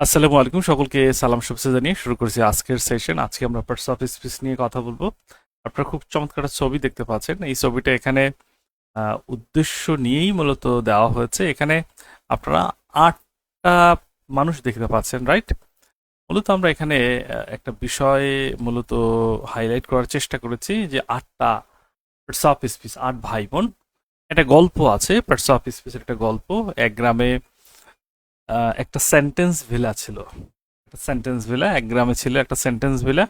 আসসালামু আলাইকুম, সকলকে সালাম শুভেচ্ছা জানিয়ে শুরু করেছি আজকের সেশন। আজকে আমরা পার্টস অফ স্পিচ নিয়ে কথা বলবো। আপনারা খুব চমৎকার একটা ছবি দেখতে পাচ্ছেন। এই ছবিটা এখানে উদ্দেশ্য নিয়েই মূলত দেওয়া হয়েছে। এখানে আপনারা ৮টা মানুষ দেখতে পাচ্ছেন, রাইট? মূলত আমরা এখানে একটা বিষয় মূলত হাইলাইট করার চেষ্টা করেছি যে ৮টা পার্টস অফ স্পিচ, ৮ ভাই বোন। একটা গল্প আছে পার্টস অফ স্পিচের, একটা গল্প। এক গ্রামে একটা সেন্টেন্স ভিলা ছিল। একটা সেন্টেন্স ভিলা, এক গ্রামে ছিল একটা সেন্টেন্স ভিলা।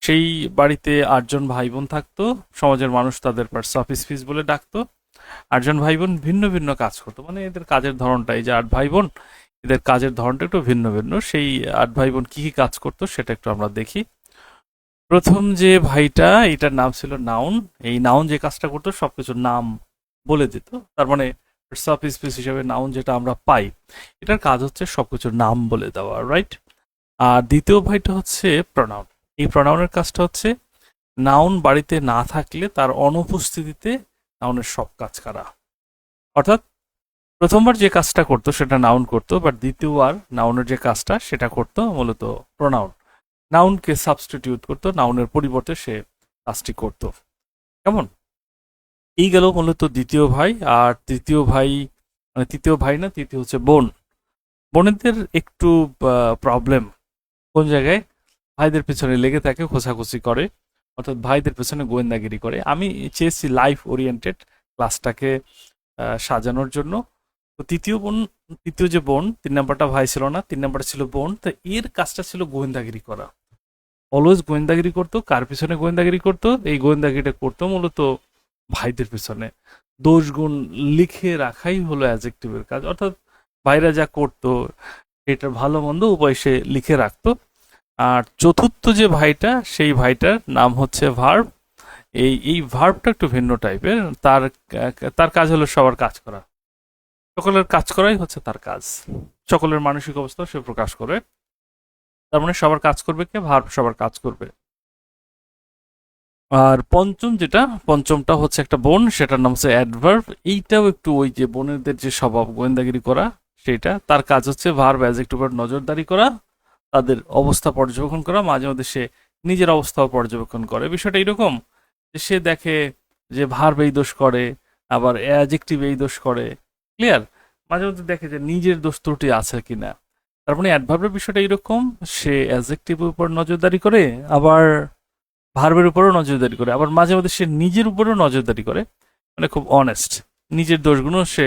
সেই বাড়িতে ৮জন ভাই বোন থাকতো। সমাজের মানুষ তাদের পার্টস অফ স্পিচ বলে ডাকতো। ৮জন ভাই বোন ভিন্ন ভিন্ন কাজ করতো, মানে এদের কাজের ধরনটা, এই যে ৮ ভাই বোন, এদের কাজের ধরনটা একটু ভিন্ন ভিন্ন। সেই ৮ ভাই বোন কি কি কাজ করতো সেটা একটু আমরা দেখি। প্রথম যে ভাইটা, এটার নাম ছিল নাউন। এই নাউন যে কাজটা করতো সবকিছুর নাম বলে দিত। তার মানে পার্টস অফ স্পিচ হিসেবে নাউন যেটা আমরা পাই, এটার কাজ হচ্ছে সবকিছুর নাম বলে দেওয়া, রাইট? আর দ্বিতীয় ভাইটা হচ্ছে প্রনাউন। এই প্রনাউনের কাজটা হচ্ছে নাউন বাড়িতে না থাকলে তার অনুপস্থিতিতে নাউনের সব কাজ করা। অর্থাৎ প্রথমবার যে কাজটা করতো সেটা নাউন করতো, বাট দ্বিতীয়বার নাউনের যে কাজটা সেটা করতো মূলত প্রনাউন। নাউনকে সাবস্টিটিউট করতো, নাউনের পরিবর্তে সে কাজটি করতো। কেমন? এই গেল মূলত দ্বিতীয় ভাই। আর তৃতীয় ভাই, মানে তৃতীয় ভাই না, তৃতীয় হচ্ছে বোন। বোনেদের একটু প্রবলেম কোন জায়গায়, ভাইদের পেছনে লেগে থাকে, খোঁচাখুচি করে, অর্থাৎ ভাইদের পেছনে গোয়েন্দাগিরি করে। আমি চেয়েছি লাইফ ওরিয়েন্টেড ক্লাসটাকে সাজানোর জন্য। তো তৃতীয় যে বোন, ৩ নাম্বারটা ভাই ছিল না, ৩ নাম্বার ছিল বোন। তো এর কাজটা ছিল গোয়েন্দাগিরি করা। অলওয়েজ গোয়েন্দাগিরি করতো। কার পিছনে গোয়েন্দাগিরি করতো? এই গোয়েন্দাগিরিটা করতো মূলত ভাইদের পেছনে। দোষ গুণ লিখে রাখাই হলো অ্যাজেক্টিভের কাজ। অর্থাৎ ভাইরা যা করতো এটার ভালো মন্দ উভয় সে লিখে রাখতো। আর চতুর্থ যে ভাইটা, সেই ভাইটার নাম হচ্ছে ভার্ব। এই ভার্বটা একটু ভিন্ন টাইপের। তার তার কাজ হলো সবার কাজ করা। সকলের কাজ করাই হচ্ছে তার কাজ। সকলের মানসিক অবস্থা সে প্রকাশ করে। তার মানে সবার কাজ করবে কে? ভার্ব সবার কাজ করবে। আর পঞ্চমটা হচ্ছে একটা বোন, সেটার নাম হচ্ছে অ্যাডভার্ব। এইটাও একটু ওই যে বোনেদের যে স্বভাব গোয়েন্দাগিরি করা, সেটা তার কাজ হচ্ছে ভার্ব অ্যাডজেক্টিভের নজরদারি করা, তাদের অবস্থা পর্যবেক্ষণ করা। মাঝে মধ্যে সে নিজের অবস্থাও পর্যবেক্ষণ করে। বিষয়টা এরকম যে সে দেখে যে ভার্ব এই দোষ করে, আবার অ্যাডজেক্টিভ এই দোষ করে। ক্লিয়ার? মাঝে মধ্যে দেখে যে নিজের দোষ ত্রুটি আছে কিনা। তার মানে অ্যাডভার্বের বিষয়টা এরকম, সে অ্যাডজেক্টিভের উপর নজরদারি করে, আবার ভার্বের উপরেও নজরদারি করে, আবার মাঝে মধ্যে সে নিজের উপরেও নজরদারি করে। মানে খুব অনেস্ট, নিজের দোষগুলো সে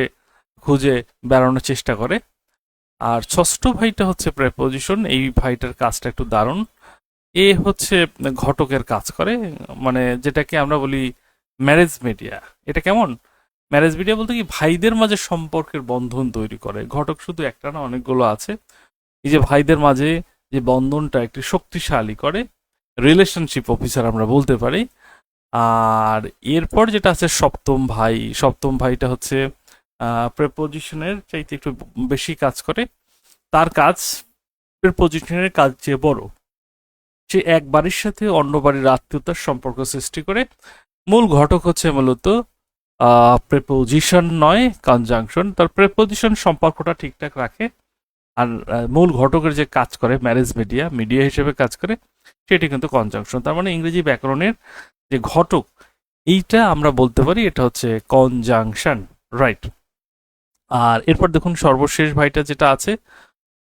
খুঁজে বেড়ানোর চেষ্টা করে। আর ষষ্ঠ ভাইটা হচ্ছে প্রেপোজিশন। এই ভাইটার কাজটা একটু দারুণ। এ হচ্ছে ঘটকের কাজ করে, মানে যেটাকে আমরা বলি ম্যারেজ মিডিয়া। এটা কেমন? ম্যারেজ মিডিয়া বলতে কি, ভাইদের মাঝে সম্পর্কের বন্ধন তৈরি করে। ঘটক শুধু একটা না, অনেকগুলো আছে। এই যে ভাইদের মাঝে যে বন্ধনটা একটি শক্তিশালী করে, রিলেশনশিপ অফিসার আমরা বলতে পারি। আর এরপর যেটা আছে সপ্তম ভাই, সপ্তম ভাইটা হচ্ছে প্রেপোজিশনের চাইতে একটু বেশি কাজ করে। তার কাজ প্রেপোজিশনের কাজ চেয়ে বড়। সে এক বাড়ির সাথে অন্য বাড়ির আত্মীয়তার সম্পর্ক সৃষ্টি করে। মূল ঘটক হচ্ছে মূলত প্রেপোজিশন নয়, কনজাংশন। তার প্রেপোজিশন সম্পর্কটা ঠিকঠাক রাখে। আর মূল ঘটকের যে কাজ করে ম্যারেজ মিডিয়া, মিডিয়া হিসেবে কাজ করে, সেটি কিন্তু কনজাংশন। তার মানে ইংরেজি ব্যাকরণের যে ঘটক, এইটা আমরা বলতে পারি এটা হচ্ছে কনজাংশন, রাইট? আর এরপর দেখুন সর্বশেষ ভাইটা যেটা আছে,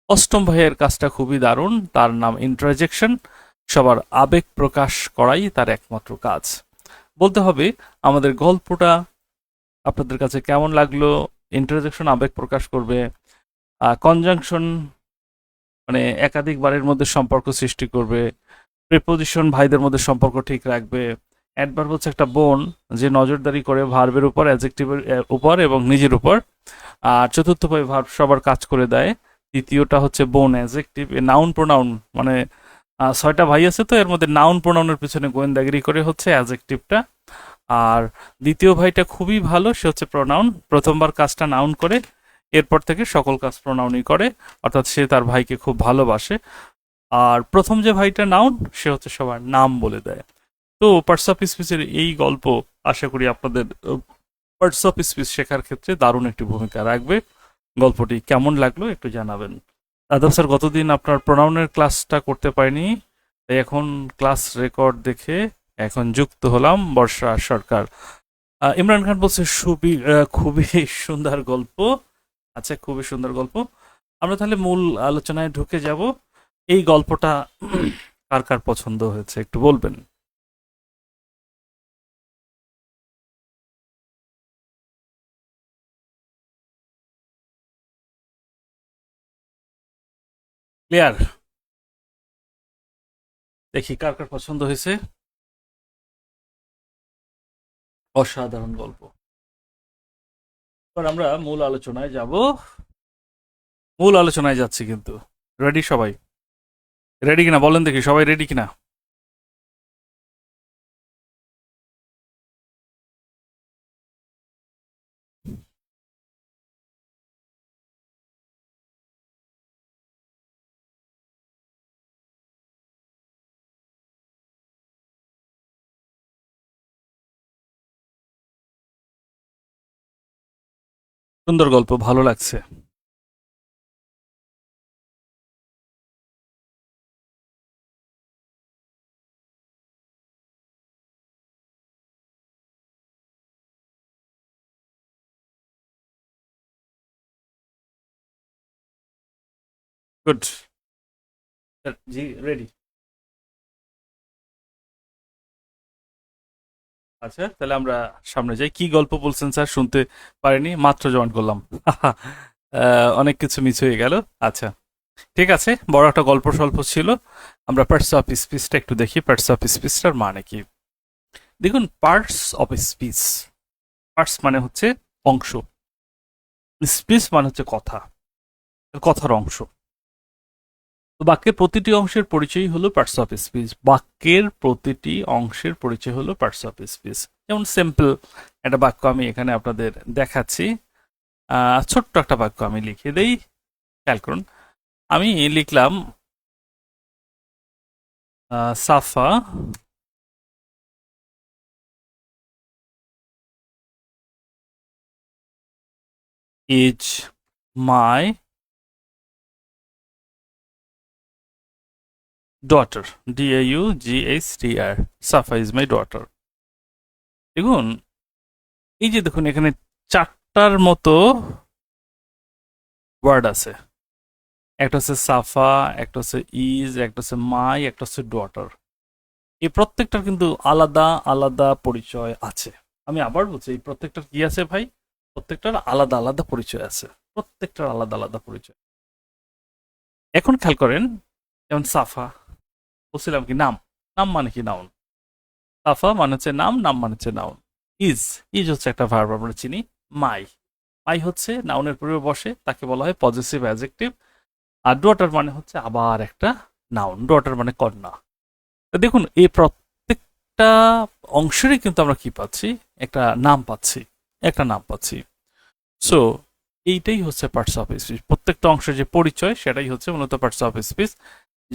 অষ্টম ভাইয়ের কাজটা খুবই দারুণ। তার নাম ইন্টারজেকশন। সবার আবেগ প্রকাশ করাই তার একমাত্র কাজ। বলতে হবে আমাদের গল্পটা আপনাদের কাছে কেমন লাগলো। ইন্টারজেকশন আবেগ প্রকাশ করবে, কনজাংশন মানে একাধিক বারের মধ্যে সম্পর্ক সৃষ্টি করবে, প্রিপোজিশন ভাইদের মধ্যে সম্পর্ক ঠিক রাখবে, অ্যাডভার্ব হচ্ছে একটা বোন যে নজরদারি করে ভার্বের উপর, অ্যাডজেক্টিভের উপর এবং নিজের উপর। আর চতুর্থ ভাই ভার্ব সবার কাজ করে দেয়। তৃতীয়টা হচ্ছে বোন, অ্যাডজেক্টিভ। নাউন প্রোনাউন, মানে 6টা ভাই আছে, তো এর মধ্যে নাউন প্রোনাউনের পিছনে গোয়েন্দাগিরি করে হচ্ছে অ্যাডজেক্টিভটা। আর দ্বিতীয় ভাইটা খুবই ভালো, সে হচ্ছে প্রোনাউন। প্রথমবার কাজটা নাউন করে, এরপর থেকে সকল কাজ প্রোনাউনই করে, অর্থাৎ সে তার ভাইকে খুব ভালোবাসে। আর প্রথম যে ভাইটা নাউন, সে হচ্ছে সবার নাম বলে দেয়। তো পার্টস অফ স্পিচের এই গল্প আশা করি আপনাদের পার্টস অফ স্পিচ শেখার ক্ষেত্রে দারুণ একটি ভূমিকা রাখবে। গল্পটি কেমন লাগলো একটু জানাবেন। আদব স্যার গতদিন আপনার প্রোনাউনের ক্লাসটা করতে পারিনি, তাই এখন ক্লাস রেকর্ড দেখে এখন যুক্ত হলাম। বর্ষা সরকার, ইমরান খান বলছে খুবই সুন্দর গল্প। আচ্ছা, খুবই সুন্দর গল্প। আমরা তাহলে মূল আলোচনায় ঢুকে যাব। এই গল্পটা কার কার পছন্দ হয়েছে একটু বলবেন? ক্লিয়ার? দেখি কার কার পছন্দ হয়েছে। অসাধারণ গল্প। এবার আমরা মূল আলোচনায় যাব। মূল আলোচনায় যাচ্ছি কিন্তু। রেডি সবাই? রেডি কিনা বলেন দেখি, সবাই রেডি কিনা? সুন্দর গল্প, ভালো লাগছে। গুড। জি, রেডি। আচ্ছা, তাহলে আমরা সামনে যাই। কি গল্প বলছেন স্যার? শুনতে পারিনি, মাত্র জয়েন করলাম। অনেক কিছু মিস হয়ে গেল। আচ্ছা, ঠিক আছে, বড় একটা গল্প স্বল্প ছিল। আমরা পার্টস অফ স্পিচটা একটু দেখি। পার্টস অফ স্পিচটার মানে কি? দেখুন, পার্টস অফ স্পিচ, পার্টস মানে হচ্ছে অংশ, স্পিচ মানে হচ্ছে কথা, কথার অংশ। তো বাক্যের প্রতিটি অংশের পরিচয় হলো পার্টস অফ স্পিচ। বাক্যের প্রতিটি অংশের পরিচয় হলো পার্টস অফ স্পিচ। যেমন সিম্পল একটা বাক্য আমি এখানে আপনাদের দেখাচ্ছি। ছোট্ট একটা বাক্য আমি লিখে দেই, খেয়াল করুন। আমি লিখলাম Safa is my daughter, DAUGHTR, Safa is my daughter. দেখুন, এই যে দেখুন এখানে চারটার মতো ওয়ার্ড আছে। একটা হচ্ছে সাফা, একটা হচ্ছে ইজ, একটা হচ্ছে মাই, একটা হচ্ছে ডটার। এই প্রত্যেকটার কিন্তু আলাদা আলাদা পরিচয় আছে। আমি আবার বলছি, এই প্রত্যেকটার কি আছে ভাই? প্রত্যেকটার আলাদা আলাদা পরিচয় আছে। প্রত্যেকটার আলাদা আলাদা পরিচয়। এখন খেয়াল করেন, যেমন সাফা, বলছিলাম কি নাম। নাম মানে কি? নাউন। সাফা মানে হচ্ছে নাম, নাম মানে হচ্ছে নাউন। ইজ, ইজ হচ্ছে একটা ভার্ব আমরা চিনি। মাই, মাই হচ্ছে নাউনের পূর্বে বসে, তাকে বলা হয় পজিটিভ অ্যাডজেক্টিভ। আর ডটার মানে হচ্ছে আবার একটা নাউন, ডটার মানে কন্যা। তো দেখুন, এই প্রত্যেকটা অংশেরই কিন্তু আমরা কি পাচ্ছি? একটা নাম পাচ্ছি, একটা নাম পাচ্ছি। সো এইটাই হচ্ছে পার্টস অফ স্পিচ। প্রত্যেকটা অংশের যে পরিচয় সেটাই হচ্ছে মূলত পার্টস অফ স্পিচ।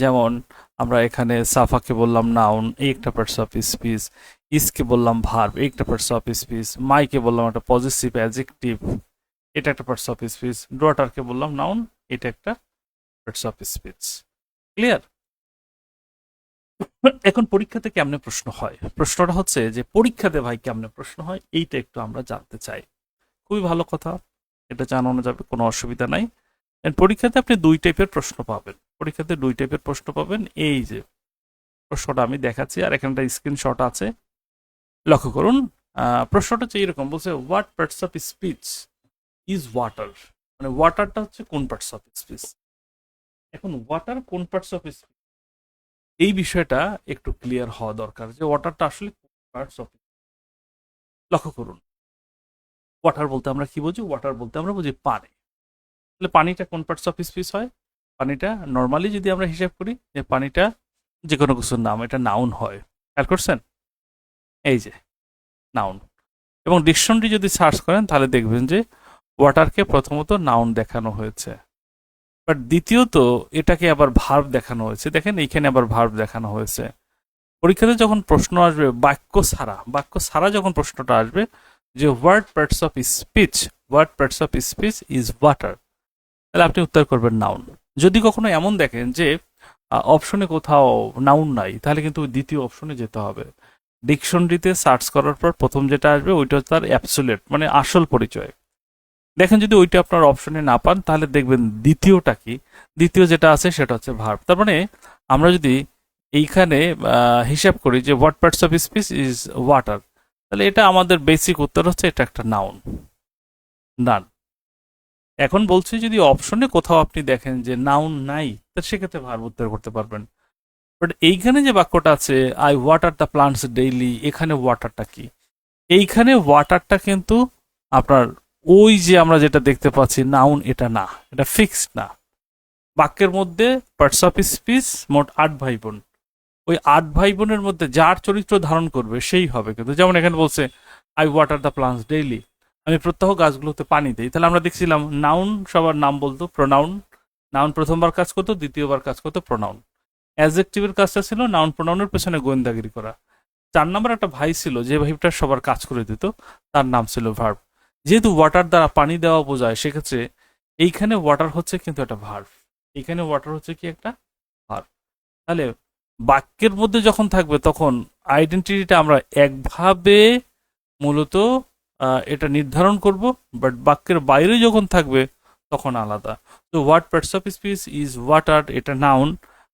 যেমন আমরা এখানে সাফাকে বললাম নাউন, এই একটা পার্টস অফ স্পিচ। ইসকে বললাম ভার্ব, এই একটা পার্টস অফ স্পিচ। মাইকে বললাম একটা পজিটিভ অ্যাডজেক্টিভ, এটা একটা পার্টস অফ স্পিচ। ডটারকে বললাম নাউন, এটা একটা পার্টস অফ স্পিচ। ক্লিয়ার? এখন পরীক্ষাতে কেমনে প্রশ্ন হয়? প্রশ্নটা হচ্ছে যে পরীক্ষাতে ভাই কেমনে প্রশ্ন হয়, এইটা একটু আমরা জানতে চাই। খুবই ভালো কথা, এটা জানানো যাবে, কোনো অসুবিধা নাই। পরীক্ষাতে আপনি দুই টাইপের প্রশ্ন পাবেন। পরীক্ষাতে দুই টাইপের প্রশ্ন পাবেন। এই যে প্রশ্নটা আমি দেখাচ্ছি, আর এখানটা স্ক্রিনশট আছে, লক্ষ্য করুন। প্রশ্নটা হচ্ছে এরকম, বলছে what parts of speech is water. মানে ওয়াটারটা হচ্ছে কোন পার্টস অফ স্পিচ। এখন ওয়াটার কোন পার্টস অফ স্পিচ, এই বিষয়টা একটু ক্লিয়ার হওয়া দরকার যে ওয়াটারটা আসলে পার্টস অফ। লক্ষ্য করুন, ওয়াটার বলতে আমরা কি বুঝি? ওয়াটার বলতে আমরা বুঝি পানি। তাহলে পানিটা কোন পার্টস অফ স্পিচ হয়? পানিটা নর্মালি যদি আমরা হিসাব করি যে পানিটা যে কোনো কিছুর নাম, এটা নাউন হয়। খেয়াল করছেন? এই যে নাউন। এবং ডিকশনারি যদি সার্চ করেন তাহলে দেখবেন যে ওয়াটারকে প্রথমত নাউন দেখানো হয়েছে, বাট দ্বিতীয়ত এটাকে আবার ভার্ব দেখানো হয়েছে। দেখেন এইখানে আবার ভার্ব দেখানো হয়েছে। পরীক্ষাতে যখন প্রশ্ন আসবে বাক্য ছাড়া যখন প্রশ্নটা আসবে যে what parts of speech is water, তাহলে আপনি উত্তর করবেন নাউন। যদি কখনো এমন দেখেন যে অপশনে কোথাও নাউন নাই, তাহলে কিন্তু দ্বিতীয় অপশনে যেতে হবে। ডিকশনারিতে সার্চ করার পর প্রথম যেটা আসবে ওইটা হচ্ছে তার অ্যাবসোলিউট মানে আসল পরিচয়। দেখেন যদি ওইটা আপনার অপশনে না পান, তাহলে দেখবেন দ্বিতীয়টা কি, দ্বিতীয় যেটা আছে সেটা হচ্ছে ভার্ব। তার মানে আমরা যদি এইখানে হিসাব করি যে what parts of speech is water, তাহলে এটা আমাদের বেসিক উত্তর হচ্ছে এটা একটা নাউন। ডান। এখন বলছি যদি অপশনে কোথাও আপনি দেখেন যে নাউন নাই, তা সেক্ষেত্রে ভার্ব উত্তর করতে পারবেন। বাট এইখানে যে বাক্যটা আছে I water the plants daily, এখানে ওয়াটারটা কি? এইখানে ওয়াটারটা কিন্তু আপনার ওই যে আমরা যেটা দেখতে পাচ্ছি নাউন, এটা না, এটা ফিক্সড না। বাক্যের মধ্যে পার্টস অফ স্পিচ মোট ৮ ভাই বোন। ওই ৮ ভাই বোনের মধ্যে যার চরিত্র ধারণ করবে সেই হবে কিন্তু। যেমন এখানে বলছে I water the plants daily, আমি প্রত্যহ গাছগুলোতে পানি দিই। তাহলে আমরা দেখছিলাম নাউন সবার নাম বলতো, প্রোনাউন। নাউন প্রথমবার কাজ করতো, দ্বিতীয়বার কাজ করতো প্রোনাউন। অ্যাডজেক্টিভের কাজটা ছিল নাউন প্রোনাউনের পেছনে গোয়েন্দাগিরি করা। ৪ নম্বর একটা ভাই ছিল যে ভাইটার সবার কাজ করে দিত, তার নাম ছিল ভার্ব। যেহেতু ওয়াটার দ্বারা পানি দেওয়া বোঝায়, সেক্ষেত্রে এইখানে ওয়াটার হচ্ছে কিন্তু একটা ভার্ব, এইখানে ওয়াটার হচ্ছে কি একটা ভার্ব। তাহলে বাক্যের মধ্যে যখন থাকবে তখন আইডেন্টিটিটা আমরা একভাবে মূলত এটা নির্ধারণ করব, বাট বাক্যের বাইরে যখন থাকবে তখন আলাদা। তো what parts of speech is water, এটা নাউন।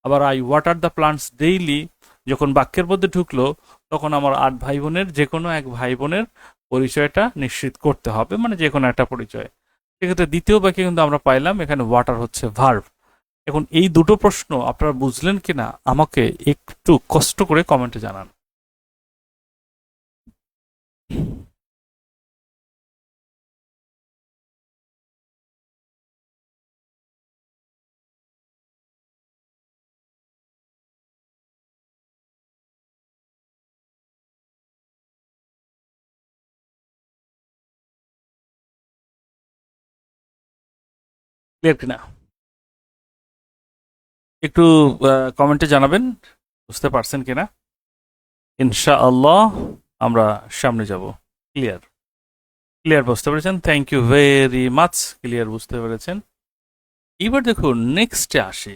আবার I water the plants daily যখন বাক্যের মধ্যে ঢুকলো, তখন আমার ৮ ভাই বোনের যে কোনো এক ভাই বোনের পরিচয়টা নিশ্চিত করতে হবে, মানে যে কোনো একটা পরিচয়। সেক্ষেত্রে দ্বিতীয় বাক্যে কিন্তু আমরা পাইলাম এখানে ওয়াটার হচ্ছে ভার্ব। এখন এই দুটো প্রশ্ন আপনারা বুঝলেন কিনা আমাকে একটু কষ্ট করে কমেন্টে জানান। ক্লিয়ার কিনা একটু কমেন্টে জানাবেন বুঝতে পারছেন কিনা। ইনশাআল্লাহ আমরা সামনে যাব। ক্লিয়ার? ক্লিয়ার বুঝতে পেরেছেন? Thank you very much, clear বুঝতে পেরেছেন। এবার দেখুন নেক্সটে আসি।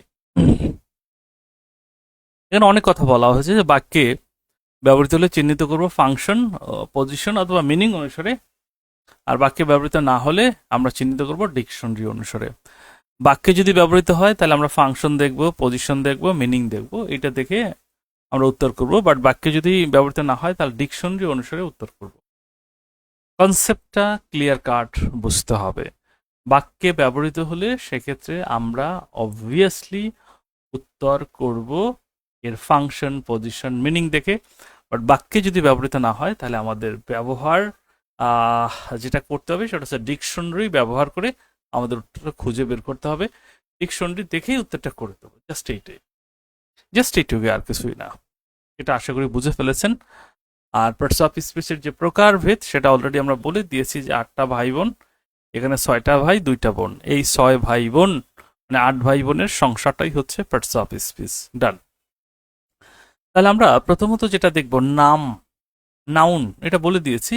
এখানে অনেক কথা বলা হয়েছে যে বাক্যে ব্যবহৃত হলে চিহ্নিত করব ফাংশন, পজিশন অথবা মিনিং অনুসারে, আর বাক্যে ব্যবহৃত না হলে আমরা চিহ্নিত করব ডিকশনারি অনুসারে। বাক্যে যদি ব্যবহৃত হয় তাহলে আমরা ফাংশন দেখব, পজিশন দেখব, মিনিং দেখব, এটা দেখে আমরা উত্তর করব। বাট বাক্যে যদি ব্যবহৃত না হয় তাহলে ডিকশনারি অনুসারে উত্তর করব। কনসেপ্টটা ক্লিয়ার কাট বুঝতে হবে। বাক্যে ব্যবহৃত হলে সেক্ষেত্রে আমরা অবভিয়াসলি উত্তর করব এর ফাংশন, পজিশন, মিনিং দেখে। বাট বাক্যে যদি ব্যবহৃত না হয় তাহলে আমাদের ব্যবহার যেটা করতে হবে সেটা হচ্ছে ডিকশনারি ব্যবহার করে আমাদের উত্তরটা খুঁজে বের করতে হবে। ডিকশনারি দেখেই উত্তরটা করে দেবো। জাস্ট এইটুকু, আর কিছুই না। এটা আশা করি বুঝে ফেলেছেন। আর পার্টস অফ স্পিচের যে প্রকারভেদ সেটা অলরেডি আমরা বলে দিয়েছি যে ৮টা ভাই বোন, এখানে ৬টা ভাই ২টা বোন। এই ৬ ভাই বোন মানে ৮ ভাই বোনের সংসারটাই হচ্ছে পার্টস অফ স্পিচ। ডান। তাহলে আমরা প্রথমত যেটা দেখব নাম, নাউন। এটা বলে দিয়েছি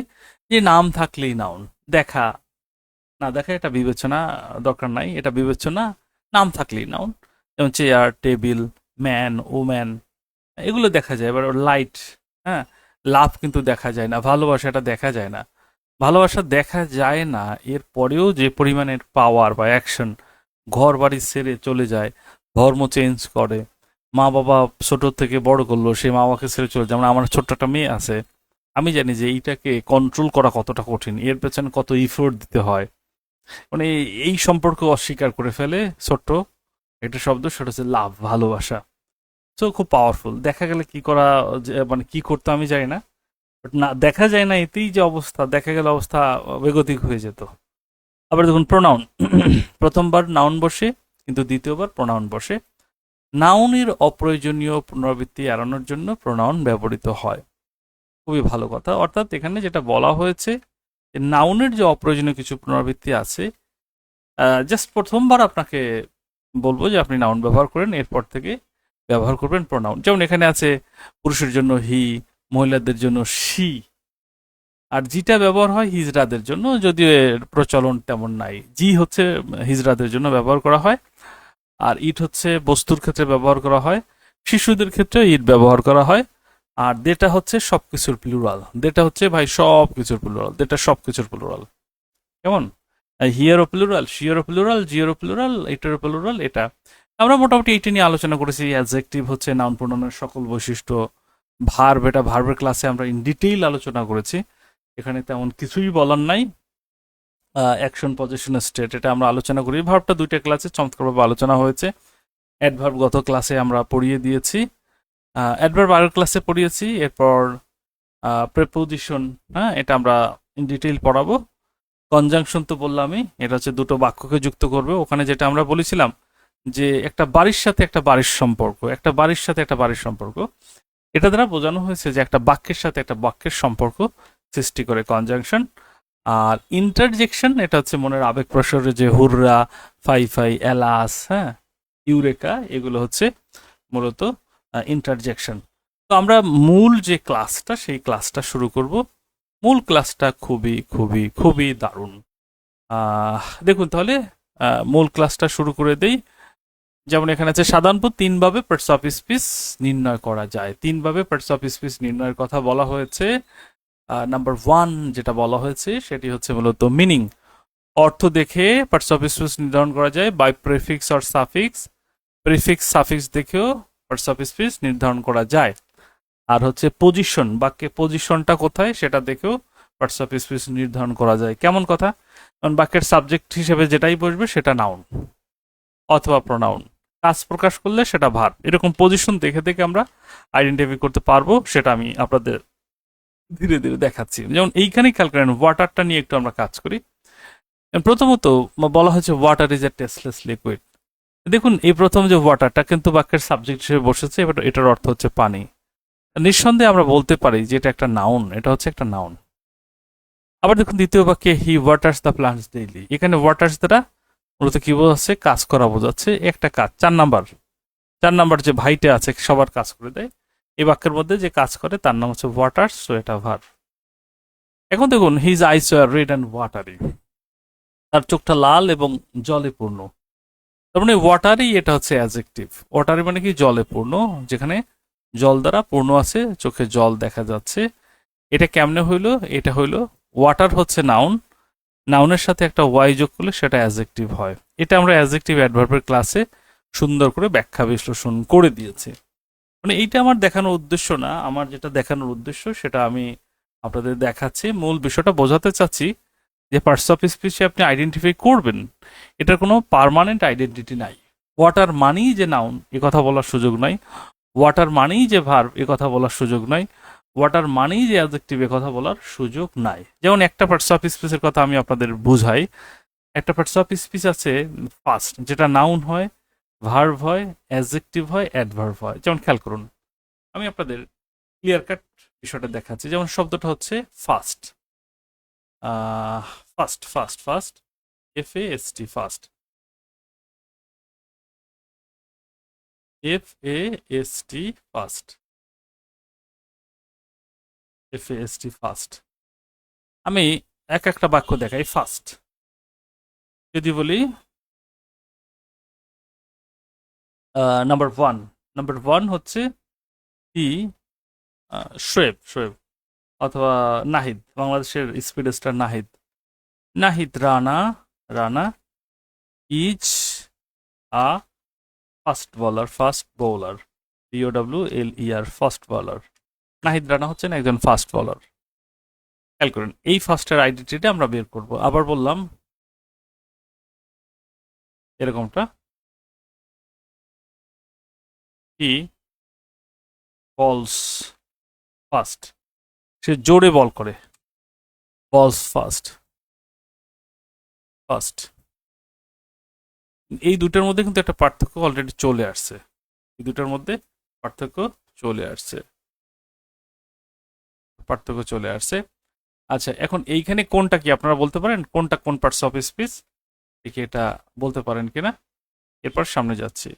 যে নাম থাকলেই নাউন, দেখা না দেখা এটা বিবেচনা দরকার নাই, এটা বিবেচনা নাম থাকলেই নাউন। যেমন চেয়ার, টেবিল, ম্যান, ওম্যান, এগুলো দেখা যায়। এবার লাইট, হ্যাঁ, লাভ কিন্তু দেখা যায় না, ভালোবাসাটা দেখা যায় না। ভালোবাসা দেখা যায় না, এর পরেও যে পরিমাণের পাওয়ার বা অ্যাকশন, ঘর বাড়ি ছেড়ে চলে যায়, ধর্ম চেঞ্জ করে, মা বাবা ছোট থেকে বড় করলো, সে মা বাবাকে ছেড়ে চলে যায়। যেমন আমার ছোট্ট একটা মেয়ে আছে, আমি জানি যে এইটাকে কন্ট্রোল করা কতটা কঠিন, এর পেছনে কত ইফোর্ট দিতে হয়। মানে এই সম্পর্ক অস্বীকার করে ফেলে ছোট্ট একটা শব্দ, সেটা হচ্ছে লাভ, ভালোবাসা। তো খুব পাওয়ারফুল। দেখা গেলে কি করা মানে কি করতে আমি জানি না, বাট না দেখা যায় না, এতেই যে অবস্থা, দেখা গেলে অবস্থা বেগতিক হয়ে যেত। আবার দেখুন প্রোনাউন, প্রথমবার নাউন বসে কিন্তু দ্বিতীয়বার প্রোনাউন বসে। নাউনের অপ্রয়োজনীয় পুনরাবৃত্তি এড়ানোর জন্য প্রোনাউন ব্যবহৃত হয়। খুবই ভালো কথা। অর্থাৎ এখানে যেটা বলা হয়েছে যে নাউনের যে অপ্রয়োজনীয় কিছু পুনরাবৃত্তি আছে, জাস্ট প্রথমবার আপনাকে বলবো যে আপনি নাউন ব্যবহার করেন, এরপর থেকে ব্যবহার করবেন প্রোনাউন। যেমন এখানে আছে পুরুষের জন্য হি, মহিলাদের জন্য শি, আর জিটা ব্যবহার হয় হিজড়াদের জন্য, যদিও এর প্রচলন তেমন নাই। জি হচ্ছে হিজড়াদের জন্য ব্যবহার করা হয়। আর ইট হচ্ছে বস্তুর ক্ষেত্রে ব্যবহার করা হয়, শিশুদের ক্ষেত্রে ইট ব্যবহার করা হয়। আর দেটা হচ্ছে সবকিছুর প্লুরাল, দেটা হচ্ছে ভাই সবকিছুর প্লুরাল, দেটা সবকিছুর প্লুরাল। কেমন? হিয়ারও প্লুরাল, শিয়ারও প্লুরাল, জিওরও প্লুরাল, এটারও প্লুরাল, এটা আমরা মোটামুটি এইটা নিয়ে আলোচনা করেছি। অ্যাডজেক্টিভ হচ্ছে নাউন প্রোনাউনের সকল বৈশিষ্ট্য, ভার্ব এটা ভার্বের ক্লাসে আমরা ইন ডিটেইল আলোচনা করেছি, এখানে তেমন কিছুই বলার নাই। অ্যাকশন, পজিশন, স্টেট এটা আমরা আলোচনা করি। ভার্বটা দুইটা ক্লাসে চমৎকারভাবে আলোচনা হয়েছে। অ্যাডভার্ব গত ক্লাসে আমরা পড়িয়ে দিয়েছি, অ্যাডভার্ব আগের ক্লাসে পড়িয়েছি। এরপর প্রেপোজিশন, হ্যাঁ, এটা আমরা ইন ডিটেইল পড়াবো। কনজাংশন তো বললামই, এটা হচ্ছে দুটো বাক্যকে যুক্ত করবে। ওখানে যেটা আমরা বলেছিলাম যে একটা বাড়ির সাথে একটা বাড়ির সম্পর্ক, একটা বাড়ির সাথে একটা বাড়ির সম্পর্ক, এটা দ্বারা বোঝানো হয়েছে যে একটা বাক্যের সাথে একটা বাক্যের সম্পর্ক সৃষ্টি করে কনজাংশন। আর ইন্টারজেকশন এটা হচ্ছে মনের আবেগ প্রসরে, যে হুররা, ফাই ফাই, এলাস, হ্যাঁ, ইউরেকা, এগুলো হচ্ছে মূলত ইন্টারজেকশন। তো আমরা মূল যে ক্লাসটা, সেই ক্লাসটা শুরু করব। মূল ক্লাসটা খুবই খুবই খুবই দারুণ। দেখুন তাহলে মূল ক্লাসটা শুরু করে দেই। যেমন এখানে আছে সাধারণত তিনভাবে পার্টস অফ স্পিচ নির্ণয় করা যায়। তিনভাবে পার্টস অফ স্পিচ নির্ণয়ের কথা বলা হয়েছে। নাম্বার ওয়ান যেটা বলা হয়েছে সেটি হচ্ছে মূলত মিনিং, অর্থ দেখে পার্টস অফ স্পিচ নির্ধারণ করা যায় by prefix or suffix. Prefix suffix দেখেও পার্টস অফ স্পিচ নির্ধারণ করা যায়। আর হচ্ছে পজিশন, বাক্যে পজিশনটা কোথায় সেটা দেখেও পার্টস অফ স্পিচ নির্ধারণ করা যায়। কেমন কথা? কারণ বাক্যের সাবজেক্ট হিসেবে যেটাই বসবে সেটা নাউন অথবা প্রোনাউন, কাজ প্রকাশ করলে সেটা ভার্ব। এরকম পজিশন দেখে দেখে আমরা আইডেন্টিফাই করতে পারবো, সেটা আমি আপনাদের ধীরে ধীরে দেখাচ্ছি। যেমন এইখানে খেয়াল করেন, ওয়াটারটা নিয়ে একটু আমরা কাজ করি। প্রথমত বলা হয়েছে water is a tasteless liquid. দেখুন এই প্রথম যে ওয়াটারটা কিন্তু বাক্যের সাবজেক্ট হিসেবে বসেছে, এবার এটার অর্থ হচ্ছে পানি। নিঃসন্দেহে আমরা বলতে পারি যে এটা একটা নাউন, এটা হচ্ছে একটা নাউন। আবার দেখুন দ্বিতীয় বাক্যে হি ওয়াটার্স দ্য প্লান্টস ডেইলি, এখানে ওয়াটার্স দ্বারা মূলত কি বোঝাচ্ছে? কাজ করা বোঝাচ্ছে, একটা কাজ। চার নাম্বার যে ভাইটা আছে সবার কাজ করে দেয়, এই বাক্যের মধ্যে যে কাজ করে তার নাম হচ্ছে ওয়াটার্স, সো এটা ভার্ব। এখন দেখুন his eyes were red and watery, তার চোখটা লাল এবং জলে পূর্ণ। তার মানে ওয়াটারি এটা হচ্ছে অ্যাডজেক্টিভ। ওয়াটারি মানে কি? জলে পূর্ণ, যেখানে জল দ্বারা পূর্ণ আছে, চোখে জল দেখা যাচ্ছে। এটা কেমনে হইলো? এটা হইলো ওয়াটার হচ্ছে নাউন, নাউনের সাথে একটা ওয়াই যোগ করলে সেটা অ্যাডজেক্টিভ হয়। এটা আমরা অ্যাডজেক্টিভ অ্যাডভার্বের ক্লাসে সুন্দর করে ব্যাখ্যা বিশ্লেষণ করে দিয়েছি। মানে এইটা আমার দেখানোর উদ্দেশ্য না, আমার যেটা দেখানোর উদ্দেশ্য সেটা আমি আপনাদের দেখাচ্ছি। মূল বিষয়টা বোঝাতে চাচ্ছি যে পার্টস অফ স্পিচে আপনি আইডেন্টিফাই করবেন, এটার কোনো পার্মানেন্ট আইডেন্টিটি নাই। ওয়াটার মানেই যে নাউন এ কথা বলার সুযোগ নাই, ওয়াটার মানেই যে ভার্ব এ কথা বলার সুযোগ নাই, ওয়াটার মানেই যে অ্যাডজেক্টিভ এ কথা বলার সুযোগ নাই। যেমন একটা পার্টস অফ স্পিচের কথা আমি আপনাদের বুঝাই। একটা পার্টস অফ স্পিচ আছে ফার্স্ট, যেটা নাউন হয়, ভার্ব হয়, অ্যাডজেক্টিভ হয়, অ্যাডভার্ব হয়। যেমন খেয়াল করুন, আমি আপনাদের ক্লিয়ার কাট বিষয়টা দেখাচ্ছি। যেমন শব্দটা হচ্ছে first, first first first, FAST, first, FAST, first, FAST, first. আমি এক একটা বাক্য দেখাই। ফার্স্ট যদি বলি নাম্বার ওয়ান হচ্ছে কি? শোয়েব অথবা নাহিদ, বাংলাদেশের speed star Nahid. Nahid Rana, Rana is a fast bowler, BOWLER, fast bowler. Nahid Rana হচ্ছেন একজন ফাস্ট বোলার। খেয়াল করেন এই ফাস্টের আইডেন্টিটি আমরা বের করব। আবার বললাম এরকমটা, হি বলস ফাস্ট, সে জোরে বল করে, বলস ফাস্ট, ফাস্ট। এই দুটোর মধ্যে কিন্তু একটা পার্থক্য অলরেডি চলে আসছে, এই দুটোর মধ্যে পার্থক্য চলে আসছে, পার্থক্য চলে আসছে। আচ্ছা এখন এইখানে কোনটা কি আপনারা বলতে পারেন? কোনটা কোন পার্টস অফ স্পিচ, দেখি এটা বলতে পারেন কিনা। এরপর সামনে যাচ্ছি।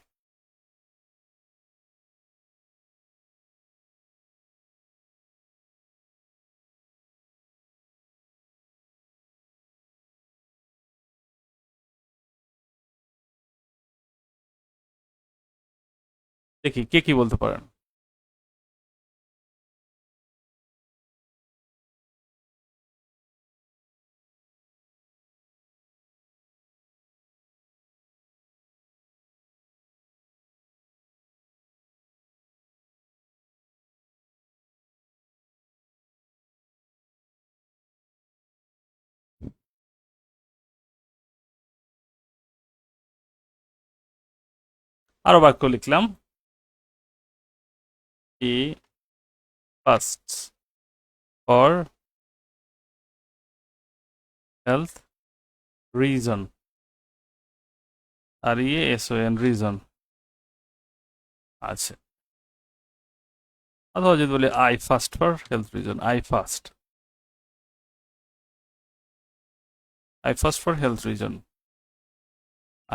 দেখি কে কি বলতে পারেন। আরো বাক্য লিখলাম। He fasts for health reason. RESON reason. আচ্ছা, অথবা যদি বলি I fast for health reason, I fast for health reason.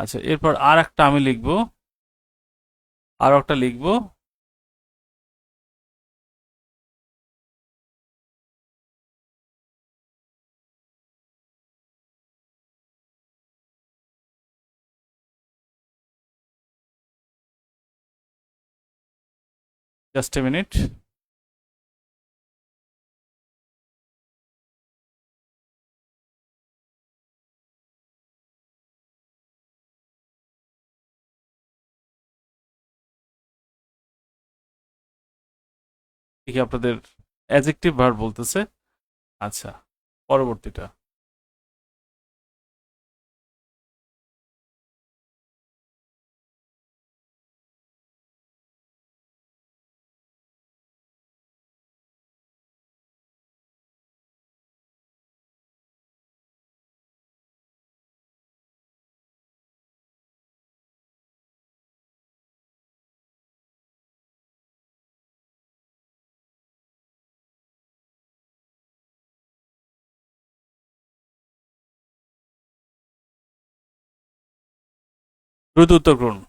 আচ্ছা, এরপর আর একটা আমি লিখবো, আরো একটা লিখবো। Just a minute. দেখি আপনাদের অ্যাজেক্টিভ ভার্ব বলতেছে। আচ্ছা, পরবর্তীটা। দ্রুত উত্তর করুন।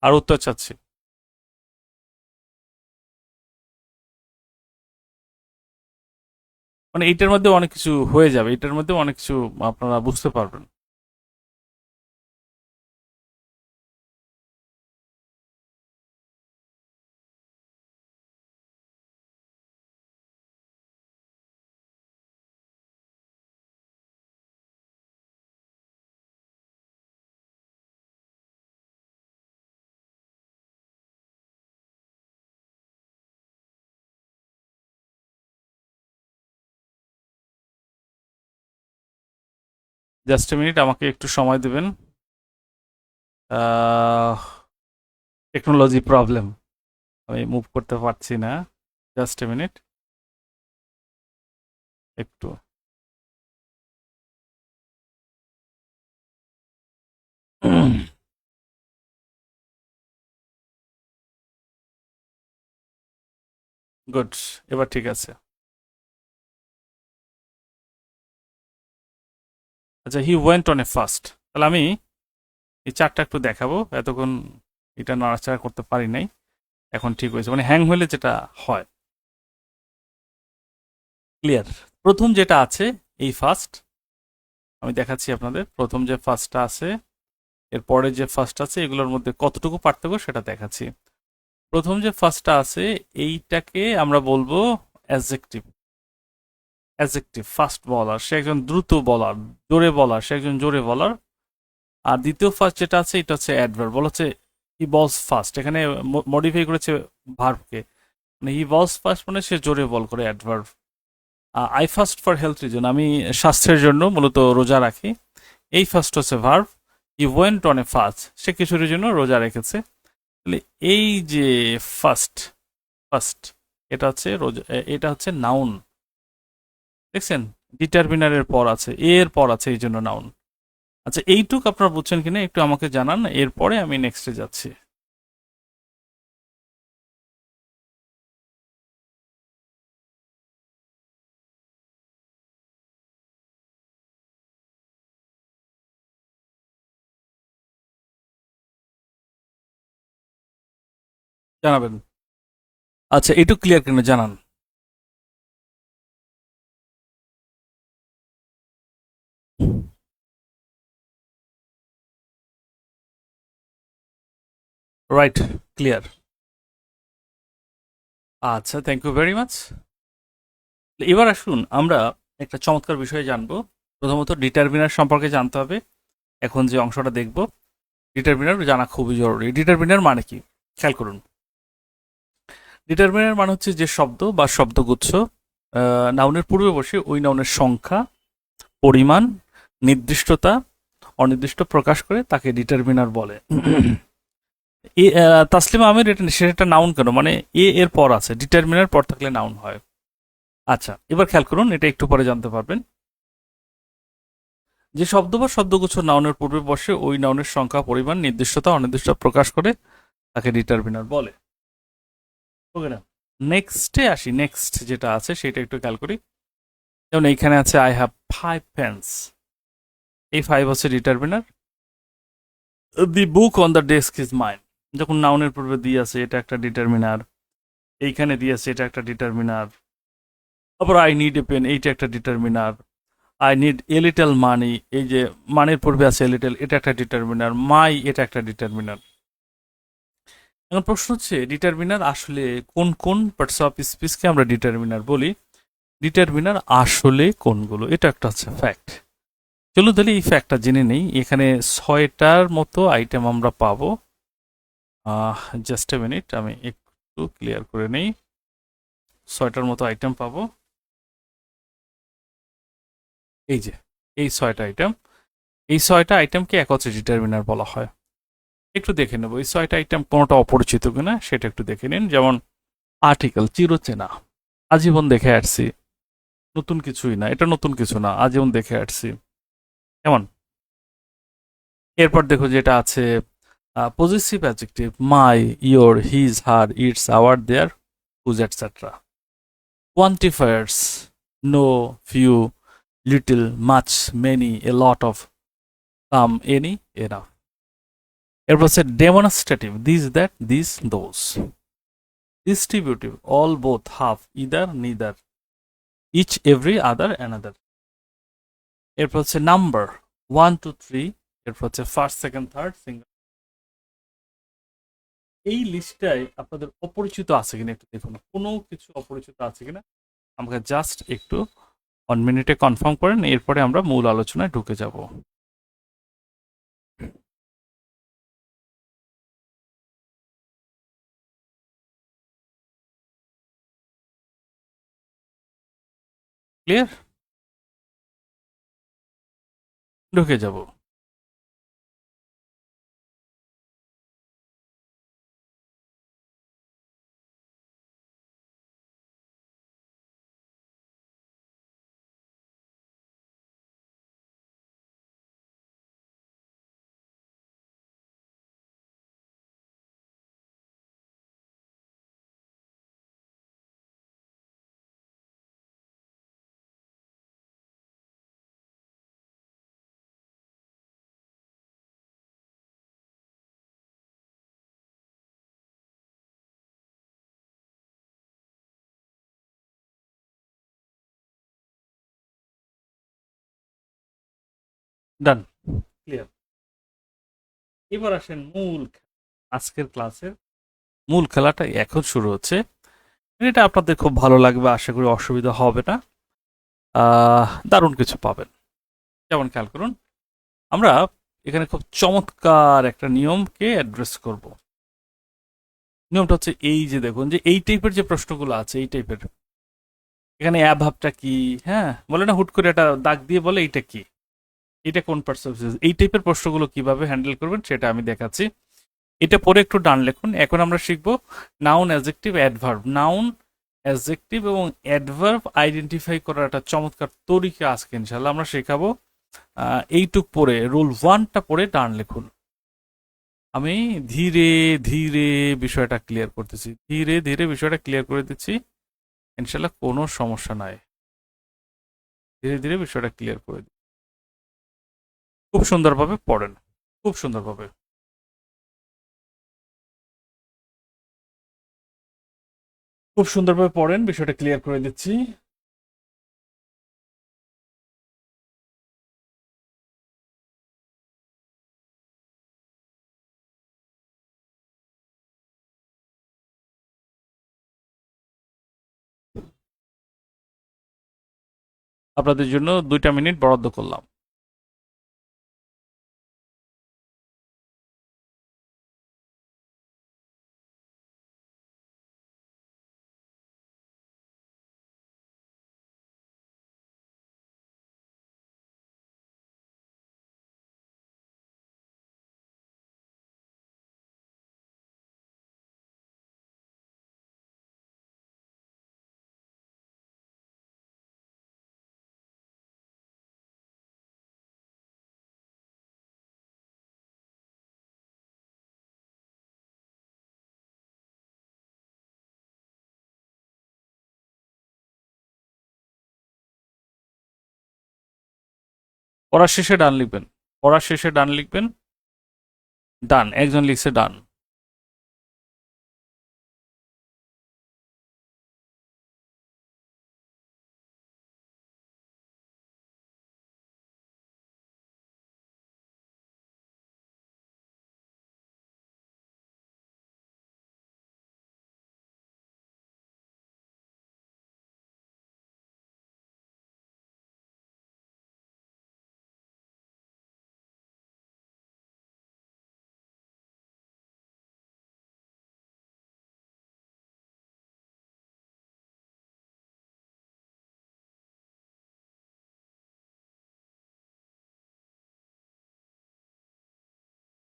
আর উত্তর চাচ্ছি। মানে এইটার মধ্যে অনেক কিছু হয়ে যাবে, এটার মধ্যে অনেক কিছু আপনারা বুঝতে পারবেন। জাস্ট এ মিনিট, আমাকে একটু সময় দেবেন। টেকনোলজি প্রবলেম, আমি মুভ করতে পারছি না। জাস্ট এ মিনিট, একটু। গুড, এবার ঠিক আছে। আচ্ছা, হি ওয়েন্ট অন এ ফাস্ট। তাহলে আমি এই চারটা একটু দেখাবো, এতক্ষণ এটা নাড়াচাড়া করতে পারি নাই, এখন ঠিক হয়েছে, মানে হ্যাং হলে যেটা হয়। ক্লিয়ার। প্রথম যেটা আছে, এই ফার্স্ট, আমি দেখাচ্ছি আপনাদের। প্রথম যে ফার্স্টটা আছে, এরপরে যে ফার্স্ট আছে, এগুলোর মধ্যে কতটুকু পার্থক্য সেটা দেখাচ্ছি। প্রথম যে ফার্স্টটা আছে, এইটাকে আমরা বলবো অ্যাডজেক্টিভ। অ্যাডজেক্টিভ, ফাস্ট বলার, সে একজন দ্রুত বলার, জোরে বলার, সে একজন জোরে বলার। আর দ্বিতীয় ফার্স্ট যেটা আছে, এটা হচ্ছে অ্যাডভার্ব, বলা হচ্ছে হি বলস ফাস্ট, এখানে মডিফাই করেছে ভার্বকে, মানে হি বলস ফাস্ট মানে সে জোরে বল করে, adverb. I fast for health reason, আমি স্বাস্থ্যের জন্য মূলত রোজা রাখি। এই ফার্স্ট হচ্ছে verb. He went on a fast, সে কিছুর জন্য রোজা রেখেছে। তাহলে এই যে ফার্স্ট, ফার্স্ট, এটা হচ্ছে রোজা, এটা হচ্ছে নাউন। দেখছেন, ডিটারমিনারের পর আছে, এর পর আছে, এই জন্য নাউন। আচ্ছা, এইটুক আপনারা বুঝছেন কিনা একটু আমাকে জানান, এরপরে আমি নেক্সটে যাচ্ছি। জানাবেন। আচ্ছা, একটু ক্লিয়ার কেন জানান। Right, clear. আচ্ছা, থ্যাংক ইউ ভেরি মাচ। এবার আসুন আমরা একটা চমৎকার বিষয়ে জানবো। প্রথমত ডিটারমিনার সম্পর্কে জানতে হবে। এখন যে অংশটা দেখব, ডিটারমিনার জানা খুবই জরুরি। ডিটারমিনার মানে কি খেয়াল করুন। ডিটারমিনার মানে হচ্ছে যে শব্দ বা শব্দগুচ্ছ নাউনের পূর্বে বসে ওই নাউনের সংখ্যা, পরিমাণ, নির্দিষ্টতা, অনির্দিষ্ট প্রকাশ করে তাকে ডিটারমিনার বলে। তাসলিমা আমির এটা সেটা একটা নাউন কেন, মানে এর পর আছে, ডিটারমিনার পর থাকলে নাউন হয়। আচ্ছা, এবার খেয়াল করুন, এটা একটু পরে জানতে পারবেন। যে শব্দ বা শব্দগুচ্ছ নাউনের পূর্বে বসে ওই নাউনের সংখ্যা, পরিমাণ, নির্দিষ্টতা, অনির্দিষ্ট প্রকাশ করে তাকে ডিটারমিনার বলে। ওকে না? নেক্সটে আসি, নেক্সট যেটা আছে সেটা একটু খেয়াল করি। যেমন এইখানে আছে আই হ্যাভ 5 পেন্স। এই 5 হচ্ছে determiner. The book on the desk is mine. যখন নাউনের পূর্বে দিয়ে আছে এটা একটা ডিটারমিনার। এইখানে দিয়ে আছে এটা একটা ডিটারমিনার। তারপর আই নিড এ পেন, এইটা একটা determiner. I need a little money, এই যে মানির পূর্বে আছে এ লিটল, এটা একটা ডিটারমিনার। মাই, এটা একটা ডিটারমিনার। এখন প্রশ্ন হচ্ছে ডিটারমিনার আসলে কোন কোন পার্টস অফ স্পিচকে আমরা ডিটারমিনার বলি, ডিটারমিনার আসলে কোনগুলো, এটা একটা হচ্ছে ফ্যাক্ট। চলুন তাহলে এই ফ্যাক্টটা জেনে নেই। এখানে 6টার মতো আইটেম আমরা পাবো। জাস্ট এ মিনিট, আমি একটু ক্লিয়ার করে নেই। 6টার মতো আইটেম পাবো। এই যে এই 6টা আইটেম, এই 6টা আইটেমকে একত্রে ডিটারমিনার বলা হয়। একটু দেখে নেবো এই 6টা আইটেম কোনোটা অপরিচিত কিনা সেটা একটু দেখে নিন। যেমন আর্টিকেল, চিরচেনা, আজীবন দেখে আসছি, নতুন কিছুই না, এটা নতুন কিছু না, আজীবন দেখে আসছি। কেমন? এরপর দেখো যেটা আছে positive adjective, my, your, his, her, its, our, their, whose, etcetera. Quantifiers, no, few, little, much, many, a lot of, some, any, enough. এরপর হচ্ছে demonstrative, this, that, this, those. Distributive, all, both, half, either, neither, each, every, other, another. এরপর হচ্ছে number, 1 2 3। এরপর হচ্ছে first, second, third, single. এই লিস্টটায় আপনাদের অপরিচিত আছে কিনা একটু দেখুন, কোনো কিছু অপরিচিত আছে কিনা আমাকে জাস্ট একটু 1 মিনিটে কনফার্ম করেন, এরপরে আমরা মূল আলোচনায় ঢুকে যাব। ক্লিয়ার? ঢুকে যাব। ডান, ক্লিয়ার। এবার আসেন মূল আজকের ক্লাসের মূল খেলাটা এখন শুরু হচ্ছে। এটা আপনাদের খুব ভালো লাগবে, আশা করি অসুবিধা হবে না। দারুণ কিছু পাবেন। যেমন খেয়াল করুন, আমরা এখানে খুব চমৎকার একটা নিয়মকে অ্যাড্রেস করব। নিয়মটা হচ্ছে এই যে দেখুন, যে এই টাইপের যে প্রশ্নগুলো আছে, এই টাইপের, এখানে অ্যাভাবটা কি, হ্যাঁ বলে না হুট করে একটা দাগ দিয়ে বলে এইটা কি, এটা কোন পার্সেপশন, এই টাইপের প্রশ্নগুলো কিভাবে হ্যান্ডেল করবেন সেটা আমি দেখাচ্ছি। এটা পরে একটু ডান লিখুন। এখন আমরা শিখবো noun, adjective, adverb. Noun, adjective এবং অ্যাডভার্ব আইডেন্টিফাই করার একটা চমৎকার তরিকা আজকে ইনশাল্লাহ আমরা শেখাবো। এইটুক পরে রুল 1টা পরে ডান লিখুন। আমি ধীরে ধীরে বিষয়টা ক্লিয়ার করতেছি, ধীরে ধীরে বিষয়টা ক্লিয়ার করে দিচ্ছি, ইনশাল্লাহ কোনো সমস্যা নাই। ধীরে ধীরে বিষয়টা ক্লিয়ার করে দিই। খুব সুন্দরভাবে পড়েন, খুব সুন্দরভাবে। খুব সুন্দরভাবে পড়েন, বিষয়টা ক্লিয়ার করে দিচ্ছি। আপনাদের জন্য 2টা মিনিট বরাদ্দ করলাম। পড়ার শেষে ডান লিখবেন, পড়ার শেষে ডান লিখবেন। ডান, একজন লিখছে ডান।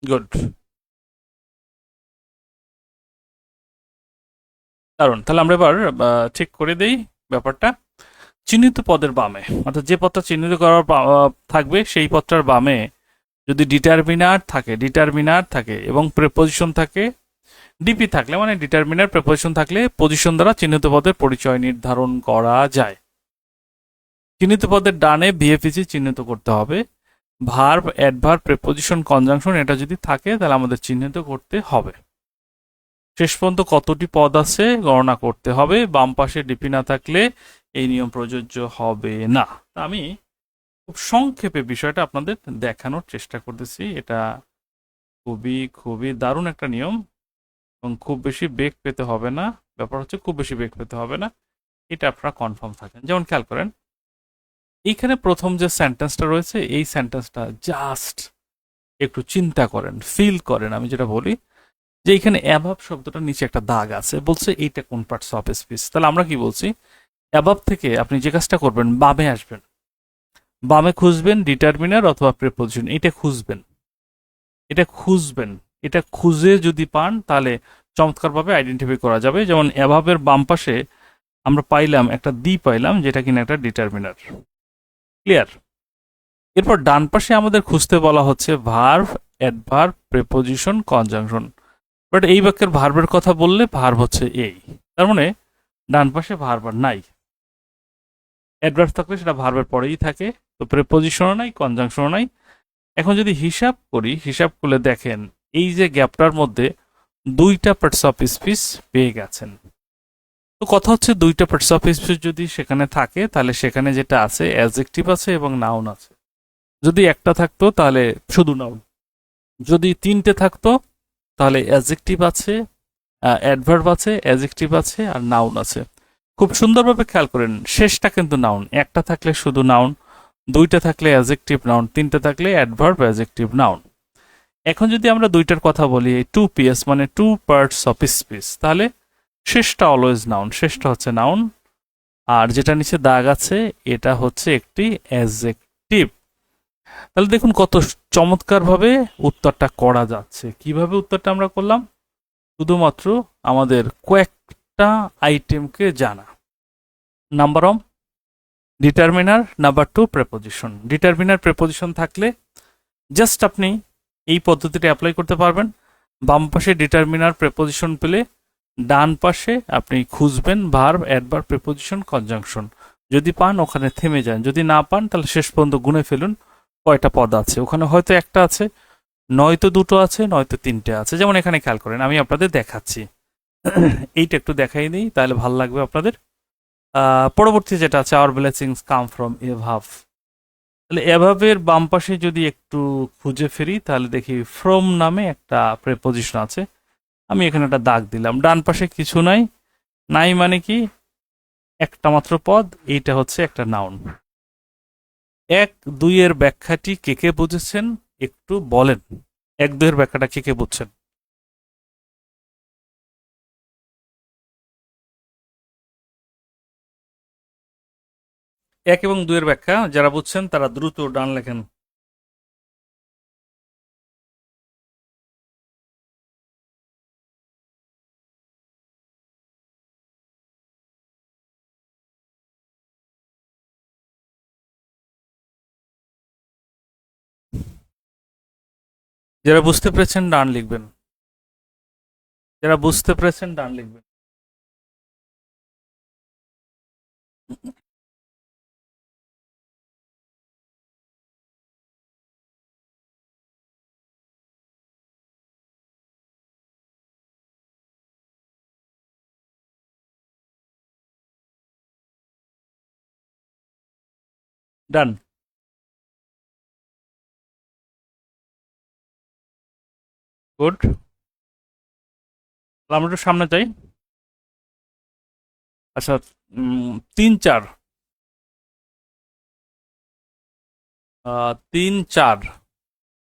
গুড, দারুণ। তাহলে আমরা এবার ঠিক করে দেই ব্যাপারটা। চিহ্নিত পদের বামে, অর্থাৎ যে পদটা চিহ্নিত করার থাকবে সেই পদটার বামে যদি ডিটারমিনার থাকে এবং প্রেপোজিশন থাকে, ডিপি থাকলে মানে ডিটারমিনার প্রেপোজিশন থাকলে পজিশন দ্বারা চিহ্নিত পদের পরিচয় নির্ধারণ করা যায়। চিহ্নিত পদের ডানে ভিএফইসি চিহ্নিত করতে হবে। ভার্ব, অ্যাডভার্ব, প্রেপোজিশন, কনজাংশন এটা যদি থাকে তাহলে আমাদের চিহ্নিত করতে হবে। শেষ পর্যন্ত কতটি পদ আছে গণনা করতে হবে। বাম পাশে ডিপি না থাকলে এই নিয়ম প্রযোজ্য হবে না। আমি খুব সংক্ষেপে বিষয়টা আপনাদের দেখানোর চেষ্টা করতেছি। এটা খুবই খুবই দারুণ একটা নিয়ম এবং খুব বেশি বেগ পেতে হবে না। ব্যাপার হচ্ছে খুব বেশি বেগ পেতে হবে না, এটা আপনারা কনফার্ম থাকেন। যেমন খেয়াল করেন, এইখানে প্রথম যে সেন্টেন্সটা রয়েছে এই সেন্টেন্সটা জাস্ট একটু চিন্তা করেন, ফিল করেন। আমি যেটা বলি যে এইখানে অ্যাভাব শব্দটার নিচে একটা দাগ আছে, বলছে এইটা কোন পার্টস অফ স্পিচ। তাহলে আমরা কি বলছি, অ্যাভাব থেকে আপনি যে কাজটা করবেন, বামে আসবেন, বামে খুঁজবেন ডিটারমিনার অথবা প্রিপোজিশন, এটা খুঁজবেন। এটা খুঁজে যদি পান তাহলে চমৎকারভাবে আইডেন্টিফাই করা যাবে। যেমন অ্যাভাবের বাম পাশে আমরা পাইলাম একটা দি পাইলাম, যেটা কিনা একটা ডিটারমিনার। ক্লিয়ার? এরপর ডান পাশে আমাদের খুঁজতে বলা হচ্ছে verb, adverb, preposition, conjunction. But এই বাক্যের ভার্বের কথা বললে ভার্ব হচ্ছে এই, তার মানে ডান পাশে ভার্ব আর নাই। অ্যাডভার্ব থাকলে সেটা ভার্বের পরেই থাকে, তো প্রেপোজিশনও নাই, কনজাংশনও নাই। এখন যদি হিসাব করি, হিসাব করলে দেখেন এই যে গ্যাপটার মধ্যে 2টা পার্টস অফ স্পিচ পেয়ে গেছেন। তো কথা হচ্ছে 2টা পার্টস অফ স্পিচ যদি সেখানে থাকে তাহলে সেখানে যেটা আছে অ্যাডজেক্টিভ আছে এবং নাউন আছে। যদি একটা থাকতো তাহলে শুধু নাউন, যদি 3টে থাকতো তাহলে অ্যাডজেক্টিভ আছে, অ্যাডভার্ব আছে, অ্যাডজেক্টিভ আছে আর নাউন আছে। খুব সুন্দরভাবে খেয়াল করেন, শেষটা কিন্তু নাউন। একটা থাকলে শুধু নাউন, 2টা থাকলে অ্যাডজেক্টিভ নাউন, 3টে থাকলে অ্যাডভার্ব অ্যাডজেক্টিভ নাউন। এখন যদি আমরা 2টার কথা বলি, 2PS মানে 2 পার্টস অফ স্পিচ, তাহলে শেষটা অলওয়েজ নাউন, শেষটা হচ্ছে নাউন। আর যেটা নিচে দাগ আছে এটা হচ্ছে একটি অ্যাডজেক্টিভ। তাহলে দেখুন কত চমৎকারভাবে উত্তরটা করা যাচ্ছে। কিভাবে উত্তরটা আমরা করলাম, শুধুমাত্র আমাদের কয়েকটা আইটেমকে জানা। Number 1 determiner, number 2 preposition. Determiner preposition থাকলে জাস্ট আপনি এই পদ্ধতিটা অ্যাপ্লাই করতে পারবেন। বাম পাশে ডিটারমিনার প্রেপোজিশন পেলে ডান পাশে আপনি খুঁজবেন ভার্ব, অ্যাডভার্ব, প্রেপোজিশন, কনজাংশন। যদি পান ওখানে থেমে যান, যদি না পান তাহলে শেষ পর্যন্ত গুনে ফেলুন কয়টা পদ আছে। ওখানে হয়তো একটা আছে, নয়তো 2টো আছে, নয়তো 3টে আছে। যেমন এখানে খেয়াল করেন, আমি আপনাদের দেখাচ্ছি। এইটা একটু দেখাই দিই, তাহলে ভালো লাগবে আপনাদের। পরবর্তী যেটা আছে, our blessings come from above. তাহলে এভাবের বাম পাশে যদি একটু খুঁজে ফিরি, তাহলে দেখি ফ্রম নামে একটা প্রেপোজিশন আছে। আমি এখানে একটা দাগ দিলাম। ডান পাশে কিছু নাই। নাই মানে কি? একটা মাত্র পদ, এইটা হচ্ছে একটা নাউন। এক দুইয়ের ব্যাখ্যাটি কে কে বুঝেছেন একটু বলেন। এক দুইয়ের ব্যাখ্যাটা কে কে বুঝছেন? এক এবং দুইয়ের ব্যাখ্যা যারা বুঝছেন তারা দ্রুত ডান লেখেন। যারা বুঝতে পেরেছেন ডান লিখবেন। যারা বুঝতে পেরেছেন ডান লিখবেন। ডান। গুড। আমরা একটু সামনে যাই। আচ্ছা, তিন চার। তিন চার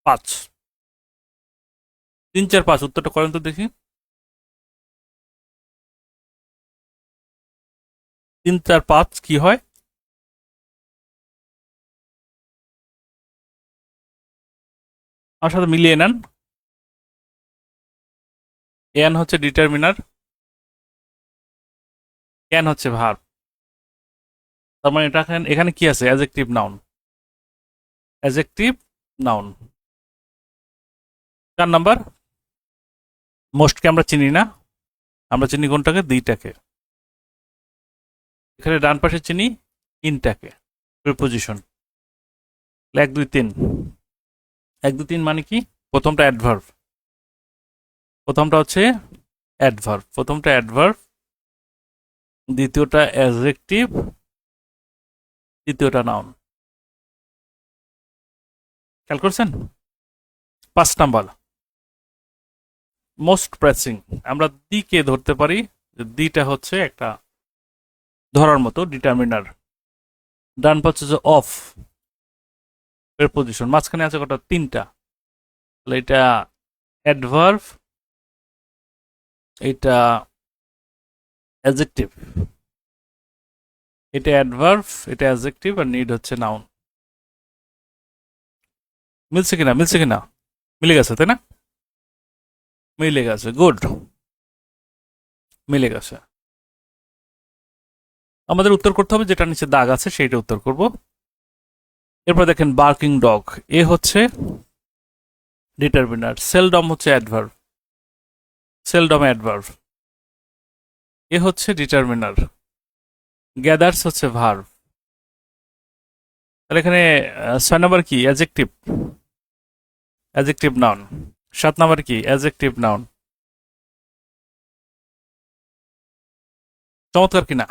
পাঁচ। তিন চার পাঁচ উত্তরটা করেন তো দেখি। তিন চার পাঁচ কি হয়? আমার সাথে মিলিয়ে নেন। এন হচ্ছে ডিটারমিনার, ক্যান হচ্ছে ভার্ব। তার মানে এটা এখানে এখানে কি আছে? Adjective noun. Adjective noun. 4 number. মোস্টকে আমরা চিনি না। আমরা চিনি কোনটাকে? দুইটাকে। এখানে ডান পাশে চিনি ইনটাকে, প্রিপোজিশন। এক দুই তিন। এক দুই তিন মানে কি? প্রথমটা অ্যাডভার্ব। প্রথমটা হচ্ছে অ্যাডভার্ব। প্রথমটা অ্যাডভার্ব, দ্বিতীয়টা অ্যাডজেক্টিভ, তৃতীয়টা নাউন। খেয়াল করছেন? 5 নাম্বার, মোস্ট প্রেসিং। আমরা দিকে ধরতে পারি। দিটা হচ্ছে একটা ধরার মতো ডিটারমিনার। ডান পাশে যে অফ এর পজিশন, মাঝখানে আছে কটা? 3টা। তাহলে এটা অ্যাডভার্ব, এটা অ্যাডজেক্টিভ, এটা অ্যাডভার্ব, এটা অ্যাডজেক্টিভ, আর নিড হচ্ছে নাউন। মিলছে কিনা? মিলছে কিনা? মিলে গেছে তাই না? মিলে গেছে, গুড। মিলে গেছে। আমাদের উত্তর করতে হবে যেটা নিচে দাগ আছে সেইটা উত্তর করব। এরপর দেখেন বার্কিং ডগ, এ হচ্ছে ডিটারমিনার, সেলডম হচ্ছে অ্যাডভার্ব, সেলডম অ্যাডভার্ব। এ হচ্ছে ডিটারমিনার, গ্যাদার্স হচ্ছে ভার্ব। তাহলে এখানে 6 নাম্বার কি? Adjective, adjective noun. 7 নাম্বার কি? Adjective noun. চমৎকার কিনা?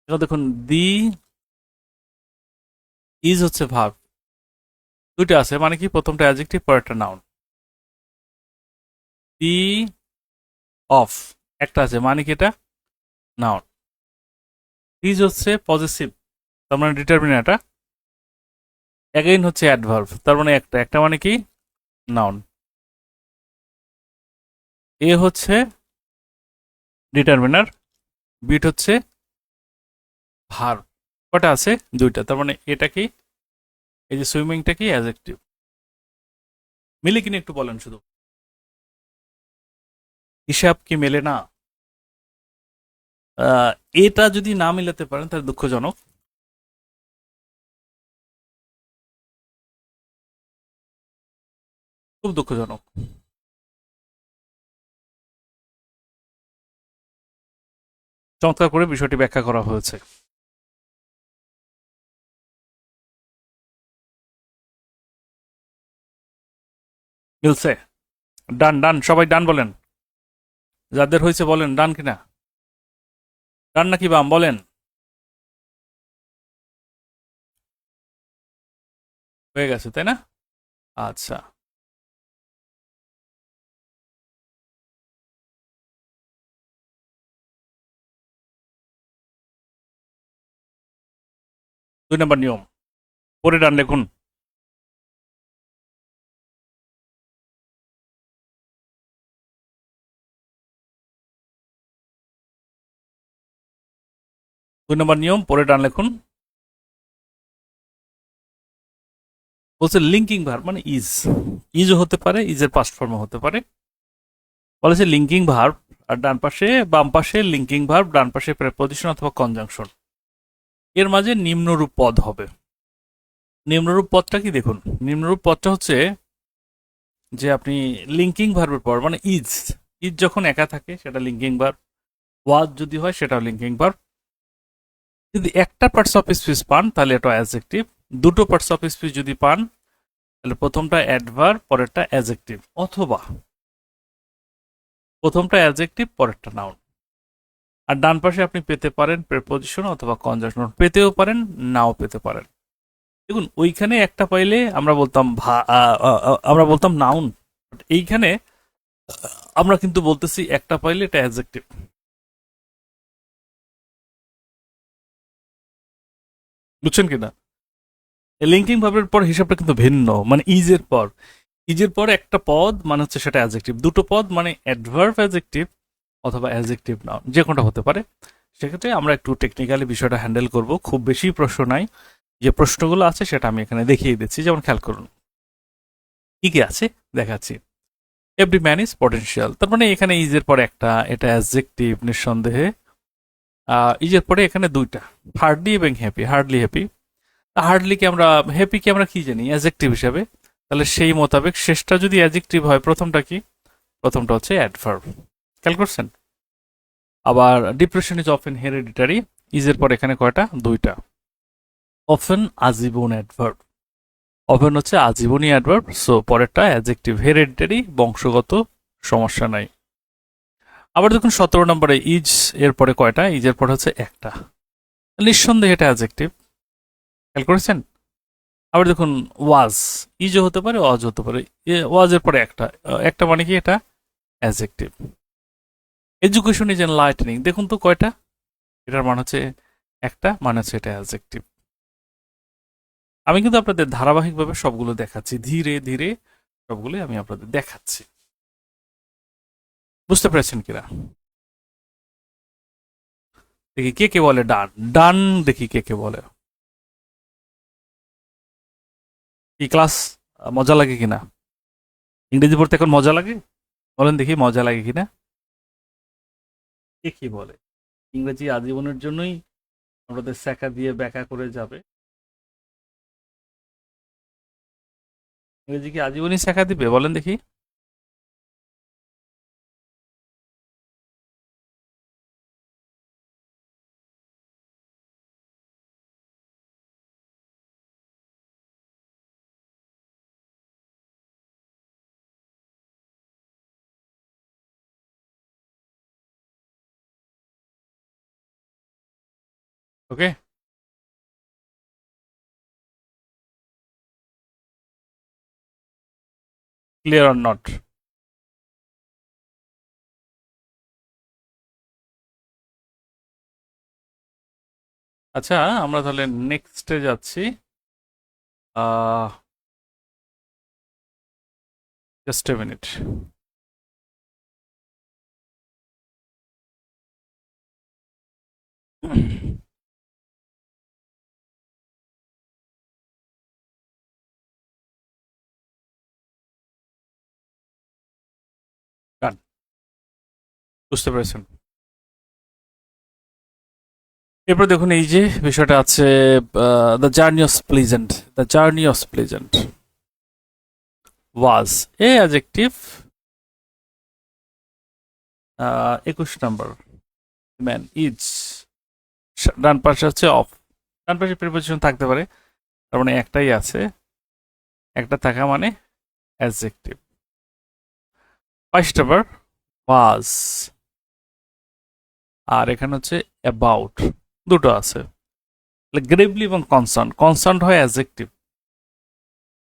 এখানে দেখুন, দি ইজ হচ্ছে ভার্ব। দুইটা আছে মানে কি? প্রথমটা অ্যাডজেক্টিভ, পরেরটা নাউন। দি অফ একটা আছে মানে কি? এটা নাউন। ইজ হচ্ছে পজিটিভ, তার মানে ডিটারমিনারটা। অ্যাগেইন হচ্ছে অ্যাডভার্ব, তার মানে একটা একটা মানে কি? নাউন। এ হচ্ছে ডিটারমিনার, বিট হচ্ছে ভার্ব। কটা আছে? দুইটা। তার মানে এটা কি? এই যে সুইমিংটা কি? অ্যাডজেক্টিভ। মিলে কিনা একটু বলেন শুধু। হিসাব কি মেলে না? আহ, এটা যদি না মিলাতে পারেন তাহলে দুঃখজনক। খুব দুঃখজনক। চমৎকার করে বিষয়টি ব্যাখ্যা করা হয়েছে। মিলছে? ডান ডান, সবাই ডান বলেন। যাদের হয়েছে বলেন ডান কিনা, ডান নাকি বাম বলেন। হয়ে গেছে তাই না? আচ্ছা, 2 নম্বর নিয়ম, পরে ডান লিখুন। 2 নম্বর নিয়ম, পরে ডান লিখুন। বলছে লিঙ্কিং ভার্ব মানে ইজ, ইজও হতে পারে, ইজের পাস্ট ফর্মও হতে পারে। বলেছে লিঙ্কিং ভার্ব, আর ডান পাশে বাম পাশে লিঙ্কিং ভার্ব, ডান পাশে প্রেপোজিশন অথবা কনজাংশন, এর মাঝে নিম্নরূপ পদ হবে। নিম্নরূপ পদটা কি দেখুন, নিম্নরূপ পদটা হচ্ছে যে আপনি লিঙ্কিং ভার্বের পর মানে ইজ, ইজ যখন একা থাকে সেটা লিঙ্কিং ভার্ব, ওয়াজ যদি হয় সেটাও লিঙ্কিং ভার্ব। যদি একটা পার্টস অফ স্পিচ পান তাহলে এটা অ্যাডজেক্টিভ, দুটো পার্টস অফ স্পিচ যদি পান তাহলে প্রথমটা অ্যাডভার্ব পরেরটা অ্যাডজেক্টিভ, অথবা প্রথমটা অ্যাডজেক্টিভ পরেরটা নাউন। আর ডান পাশে আপনি পেতে পারেন প্রেপোজিশন অথবা কনজাংশন, পেতেও পারেন নাও পেতে পারেন। দেখুন ওইখানে একটা পাইলে আমরা বলতাম আমরা বলতাম নাউন, এইখানে আমরা কিন্তু বলতেছি একটা পাইলে এটা অ্যাডজেক্টিভ। বুঝছেন কিনা? লিঙ্কিং ভার্বের পর হিসাবটা কিন্তু ভিন্ন, মানে ইজের পর, ইজের পর একটা পদ মানে হচ্ছে সেটা অ্যাডজেক্টিভ, দুটো পদ মানে অ্যাডভার্ব অ্যাডজেক্টিভ অথবা অ্যাডজেক্টিভ নাউন, যে কোনটা হতে পারে। সেক্ষেত্রে আমরা একটু টেকনিক্যালি বিষয়টা হ্যান্ডেল করব, খুব বেশি প্রশ্ন নাই, যে প্রশ্নগুলো আছে সেটা আমি এখানে দেখিয়ে দিচ্ছি। যেমন খেয়াল করুন কি কি আছে দেখাচ্ছি। এভরি ম্যান ইজ পটেনশিয়াল, তার মানে এখানে ইজের পরে একটা, এটা অ্যাডজেক্টিভ নিঃসন্দেহে। ইজের পরে এখানে দুইটা, হার্ডলি এবং হ্যাপি, হার্ডলি হ্যাপি। হার্ডলিকে আমরা, হ্যাপিকে আমরা কি জানি অ্যাডজেক্টিভ হিসাবে, তাহলে সেই মোতাবেক শেষটা যদি অ্যাডজেক্টিভ হয় প্রথমটা কি, প্রথমটা হচ্ছে অ্যাডভার্ব। খেয়াল করছেন? আবার ডিপ্রেশন ইজ অফেন হেরিডিটারি, ইজের পর এখানে কয়টা, দুইটা। অফেন আজীবন অ্যাডভার্ব, অফেন হচ্ছে আজীবনী অ্যাডভার্ব, সো পরেরটা অ্যাডজেক্টিভ। হেরিডিটারি বংশগত, সমস্যা নাই। আবার দেখুন 17 নম্বরে ইজ এর পরে কয়টা, ইজের পরে হচ্ছে একটা, নিঃসন্দেহে এটা অ্যাডজেক্টিভ। খেয়াল করেছেন? আবার দেখুন ওয়াজ, ইজও হতে পারে ওয়াজ হতে পারে, ওয়াজের পরে একটা, একটা মানে কি এটা অ্যাডজেক্টিভ। এডুকেশন ইজ এনলাইটেনিং, দেখুন তো কয়টা, এটার মানে হচ্ছে একটা, মানে হচ্ছে এটা অ্যাডজেক্টিভ। আমি কিন্তু আপনাদের ধারাবাহিকভাবে সবগুলো দেখাচ্ছি, ধীরে ধীরে সবগুলো আমি আপনাদের দেখাচ্ছি। বুঝতে পেরেছেন কিনা? দেখি কে কে বলে ডান, ডান দেখি কে কে বলে। কি ক্লাস, মজা লাগে কিনা? ইংরেজি পড়তে এখন মজা লাগে? বলেন দেখি মজা লাগে কিনা। কে কি বলে ইংরেজি আজীবনের জন্যই আমাদের স্যাকা দিয়ে ব্যাকা করে যাবে? ইংরেজি কি আজীবনই স্যাকা দিবে বলেন দেখি? ওকে, ক্লিয়ার অর নট? আচ্ছা, আমরা তাহলে নেক্সটে যাচ্ছি। Just a minute. ডান, বুঝতে পেরেছেন? এরপর দেখুন এই যে বিষয়টা আছে, the journey of pleasant, the journey of pleasant was a adjective. 21 number, man is, ডান পাশে হচ্ছে অফ, ডান পাশে প্রিপোজিশন থাকতে পারে, তার মানে একটাই আছে, একটা থাকা মানে অ্যাডজেক্টিভ। 5টা বার ওয়াজ, আর এখানে হচ্ছে অ্যাবাউট, দুটো আছে। গ্রেভলি এবং কনসার্ন, কনসার্ন হয় অ্যাডজেক্টিভ,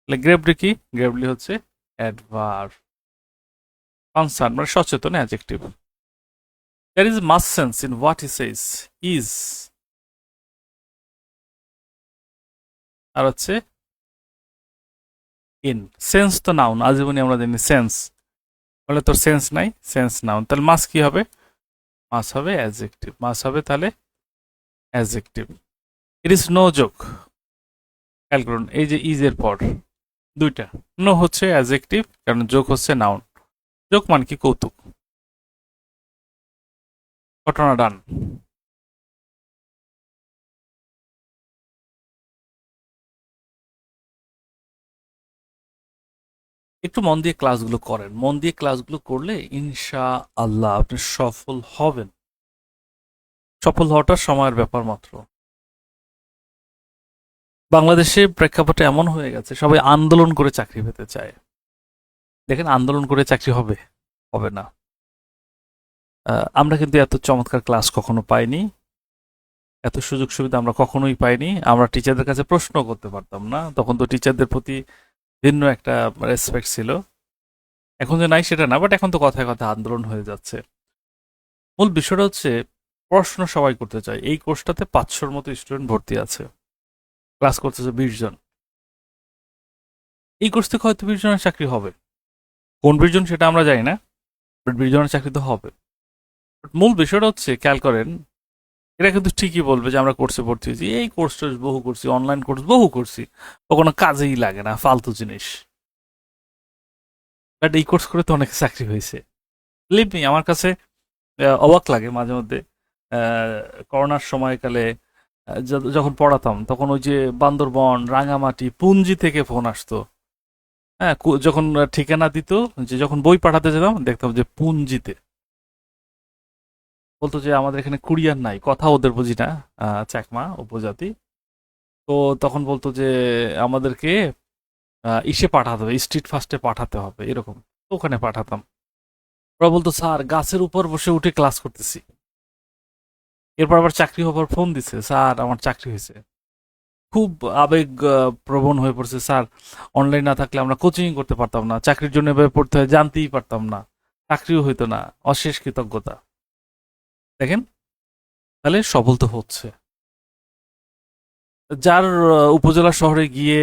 গ্রেভলি কি, গ্রেভলি হচ্ছে অ্যাডভার্ব, কনসার্ন মানে সচেতন adjective. There is much sense in what he says. Is আর হচ্ছে ইন। সেন্স তো নাউন, আজীবনই আমরা জানি সেন্স, বলে তোর সেন্স নাই, সেন্স নাউন, তাহলে মাস কি হবে, মাস হবে অ্যাডজেক্টিভ, মাস হবে তাহলে adjective. It is no joke, খেয়াল করুন এই যে ইজ এর পর দুইটা, নো হচ্ছে অ্যাডজেক্টিভ, কারণ জোক হচ্ছে নাউন। জোক মানে কি, কৌতুক, ঘটনা ডান। একটু মন দিয়ে ক্লাসগুলো করেন, মন দিয়ে ক্লাসগুলো করলে ইনশা আল্লাহ আপনি সফল হবেন। সফল হওয়াটা সময়ের ব্যাপার মাত্র। বাংলাদেশে প্রেক্ষাপটে এমন হয়ে গেছে সবাই আন্দোলন করে চাকরি পেতে চায়। দেখেন আন্দোলন করে চাকরি হবে, হবে না। আমরা কিন্তু এত চমৎকার ক্লাস কখনো পাইনি, এত সুযোগ সুবিধা আমরা কখনোই পাইনি। আমরা টিচারদের কাছে প্রশ্ন করতে পারতাম না, তখন তো টিচারদের প্রতি ভিন্ন একটা রেসপেক্ট ছিল। এখন যে নাই সেটা না, বাট এখন তো কথায় কথায় আন্দোলন হয়ে যাচ্ছে। মূল বিষয়টা হচ্ছে পড়াশোনা সবাই করতে চায়। এই কোর্সটাতে 500-র মতো স্টুডেন্ট ভর্তি আছে, ক্লাস করতেছে 20 জন। এই কোর্স থেকে হয়তো 20 জনের চাকরি হবে, কোন 20 জন সেটা আমরা জানি না, বাট 20 জনের চাকরি তো হবে। বাট মূল বিষয়টা হচ্ছে খেয়াল করেন, এরা কিন্তু ঠিকই বলবে যে আমরা কোর্সে ভর্তি হয়েছি, এই কোর্স টোর্স বহু করছি, অনলাইন কোর্স বহু করছি, ও কোনো কাজেই লাগে না, ফালতু জিনিস। বাট এই কোর্স করে তো অনেক চাকরি হয়েছে। বিলিভ মি, আমার কাছে অবাক লাগে মাঝে মধ্যে। করোনার সময়কালে যখন পড়াতাম তখন ওই যে বান্দরবন, রাঙামাটি, পুঞ্জি থেকে ফোন আসতো। হ্যাঁ, যখন ঠিকানা দিত, যে যখন বই পাঠাতে যেতাম দেখতাম যে পুঞ্জিতে, বলতো যে আমাদের এখানে কুরিয়ার নাই, কথা ওদের বুঝি না, চাকমা উপজাতি। তো তখন বলতো যে আমাদেরকে ইসে পাঠাতে হবে, স্ট্রিট ফাস্টে পাঠাতে হবে, এরকম। তো ওখানে পাঠাতাম। ওরা বলতো স্যার গাছের উপর বসে উঠে ক্লাস করতেছি। এরপর আবার চাকরি হবার ফোন দিছে, স্যার আমার চাকরি হয়েছে। খুব আবেগ প্রবণ হয়ে পড়ছে, স্যার অনলাইন না থাকলে আমরা কোচিং করতে পারতাম না, চাকরির জন্য এভাবে পড়তে হয় জানতেই পারতাম না, চাকরিও হইতো না, অশেষ কৃতজ্ঞতা। দেখেন, তাহলে সফল তো হচ্ছে। যার উপজেলা শহরে গিয়ে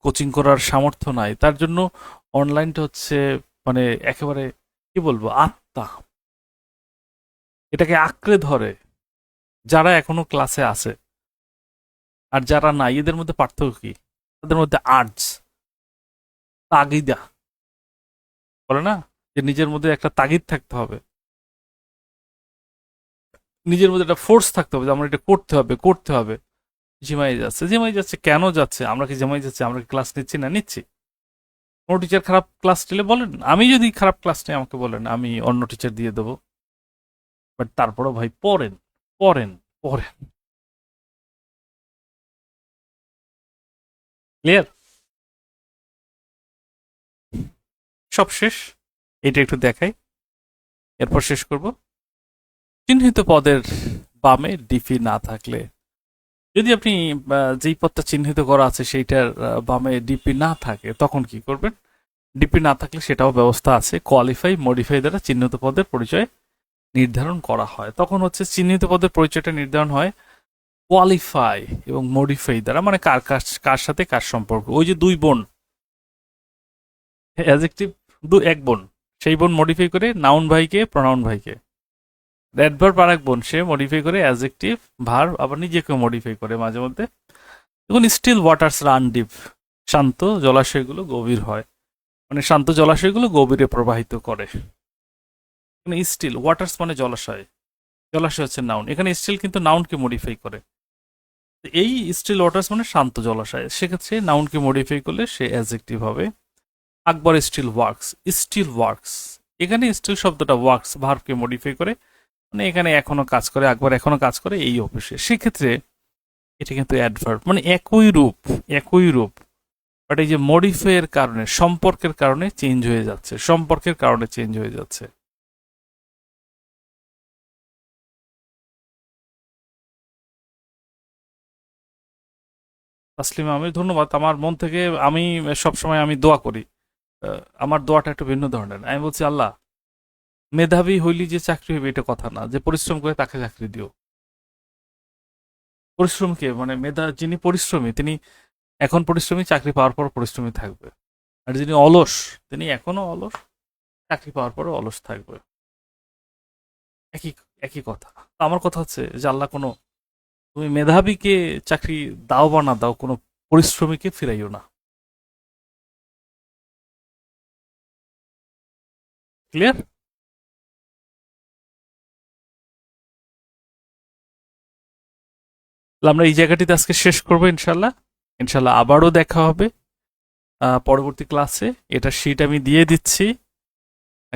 কোচিং করার সামর্থ্য নাই, তার জন্য অনলাইনটা হচ্ছে মানে একেবারে কি বলবো, আত্মা, এটাকে আঁকড়ে ধরে। যারা এখনো ক্লাসে আছে আর যারা নাই, এদের মধ্যে পার্থক্য কি? তাদের মধ্যে আর্টস, তাগিদা বলে না, যে নিজের মধ্যে একটা তাগিদ থাকতে হবে, নিজের মধ্যে একটা ফোর্স থাকতে হবে যে আমার এটা করতে হবে, করতে হবে। জিমাই যাচ্ছে, জিমাই যাচ্ছে, কেন যাচ্ছে? আমরা কি জিমাই যাচ্ছি? আমরা কি ক্লাস নিচ্ছি না? নিচ্ছি। কোনো টিচার খারাপ ক্লাস নিলে বলেন, আমি যদি খারাপ ক্লাস নেই আমাকে বলেন, আমি অন্য টিচার দিয়ে দেবো। বাট তারপরেও ভাই পড়েন, পড়েন, পড়েন। ক্লিয়ার? সব শেষ, এটা একটু দেখাই, এরপর শেষ করব। চিহ্নিত পদের বামে ডিপি না থাকলে, যদি আপনি যেই পদটা চিহ্নিত করা আছে সেইটার বামে ডিপি না থাকে, তখন কি করবেন? ডিপি না থাকলে সেটাও ব্যবস্থা আছে, কোয়ালিফাই মডিফাই দ্বারা চিহ্নিত পদের পরিচয় নির্ধারণ করা হয়। তখন হচ্ছে চিহ্নিত পদের পরিচয়টা নির্ধারণ হয় কোয়ালিফাই এবং মডিফাই দ্বারা, মানে কার কার কার সাথে কার সম্পর্ক। ওই যে দুই বোন, অ্যাডজেক্টিভ, এক বোন, সেই বোন মডিফাই করে নাউন ভাইকে, প্রনাউন ভাইকে। অ্যাডভার্ব আর এক বোন, সে মডিফাই করে অ্যাডজেক্টিভ, ভার্ব আবার নিজেকে মডিফাই করে মাঝে মধ্যে। এখন স্টিল ওয়াটার্স রান ডিপ, শান্ত জলাশয়গুলো গভীর হয়, মানে শান্ত জলাশয়গুলো গভীরে প্রবাহিত করে। মানে স্টিল ওয়াটার্স মানে জলাশয়, জলাশয় হচ্ছে নাউন, এখানে স্টিল কিন্তু নাউনকে মডিফাই করে। এই স্টিল ওয়াটার্স মানে শান্ত জলাশয়, সেক্ষেত্রে নাউনকে মডিফাই করলে সে অ্যাডজেক্টিভ হবে। আকবর স্টিল ওয়ার্কস, স্টিল ওয়ার্কস, এখানে স্টিল শব্দটা ওয়ার্কস ভার্বকে মডিফাই করে, মানে এখানে এখনো কাজ করে, আকবর এখনো কাজ করে এই অফিসে। সেক্ষেত্রে এটা কিন্তু অ্যাডভার্ব, মানে একই রূপ, একই রূপ। বাট এই যে মডিফাইয়ের কারণে, সম্পর্কের কারণে চেঞ্জ হয়ে যাচ্ছে, সম্পর্কের কারণে চেঞ্জ হয়ে যাচ্ছে। তাসলিমা, আমি ধন্যবাদ। আমার মন থেকে আমি সবসময় আমি দোয়া করি। আমার দোয়াটা একটু ভিন্ন ধরনের। আমি বলছি, আল্লাহ, মেধাবী হইলি যে চাকরি হইবে এটা কথা না, যে পরিশ্রম করে তাকে চাকরি দিও। পরিশ্রমকে মানে মেধা, যিনি পরিশ্রমী তিনি এখন পরিশ্রমী, চাকরি পাওয়ার পর পরিশ্রমী থাকবে। আর যিনি অলস, তিনি এখনো অলস, চাকরি পাওয়ার পরও অলস থাকবে। একই একই কথা। তো আমার কথা হচ্ছে যে আল্লাহ, কোনো তুমি মেধাবীকে চাকরি দাও বা না দাও, কোনো পরিশ্রমীকে ফিরাইও না। ক্লিয়ার? আমরা এই জায়গাটিতে আজকে শেষ করবো ইনশাল্লাহ। ইনশাল্লাহ আবারও দেখা হবে পরবর্তী ক্লাসে। এটা শীট আমি দিয়ে দিচ্ছি,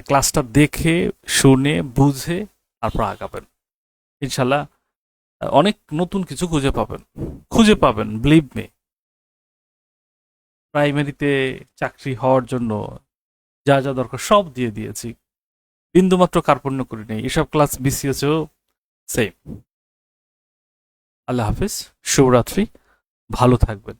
ক্লাসটা দেখে শুনে বুঝে তারপর আগাবেন ইনশাল্লাহ। অনেক নতুন কিছু খুঁজে পাবেন, বিলিভ মি। প্রাইমারিতে চাকরি হওয়ার জন্য যা যা দরকার সব দিয়ে দিয়েছি, বিন্দুমাত্র কার্পণ্য করি নেই। এসব ক্লাস বিসিএসেও সেম। আল্লাহ হাফিজ, শুভরাত্রি, ভালো থাকবেন।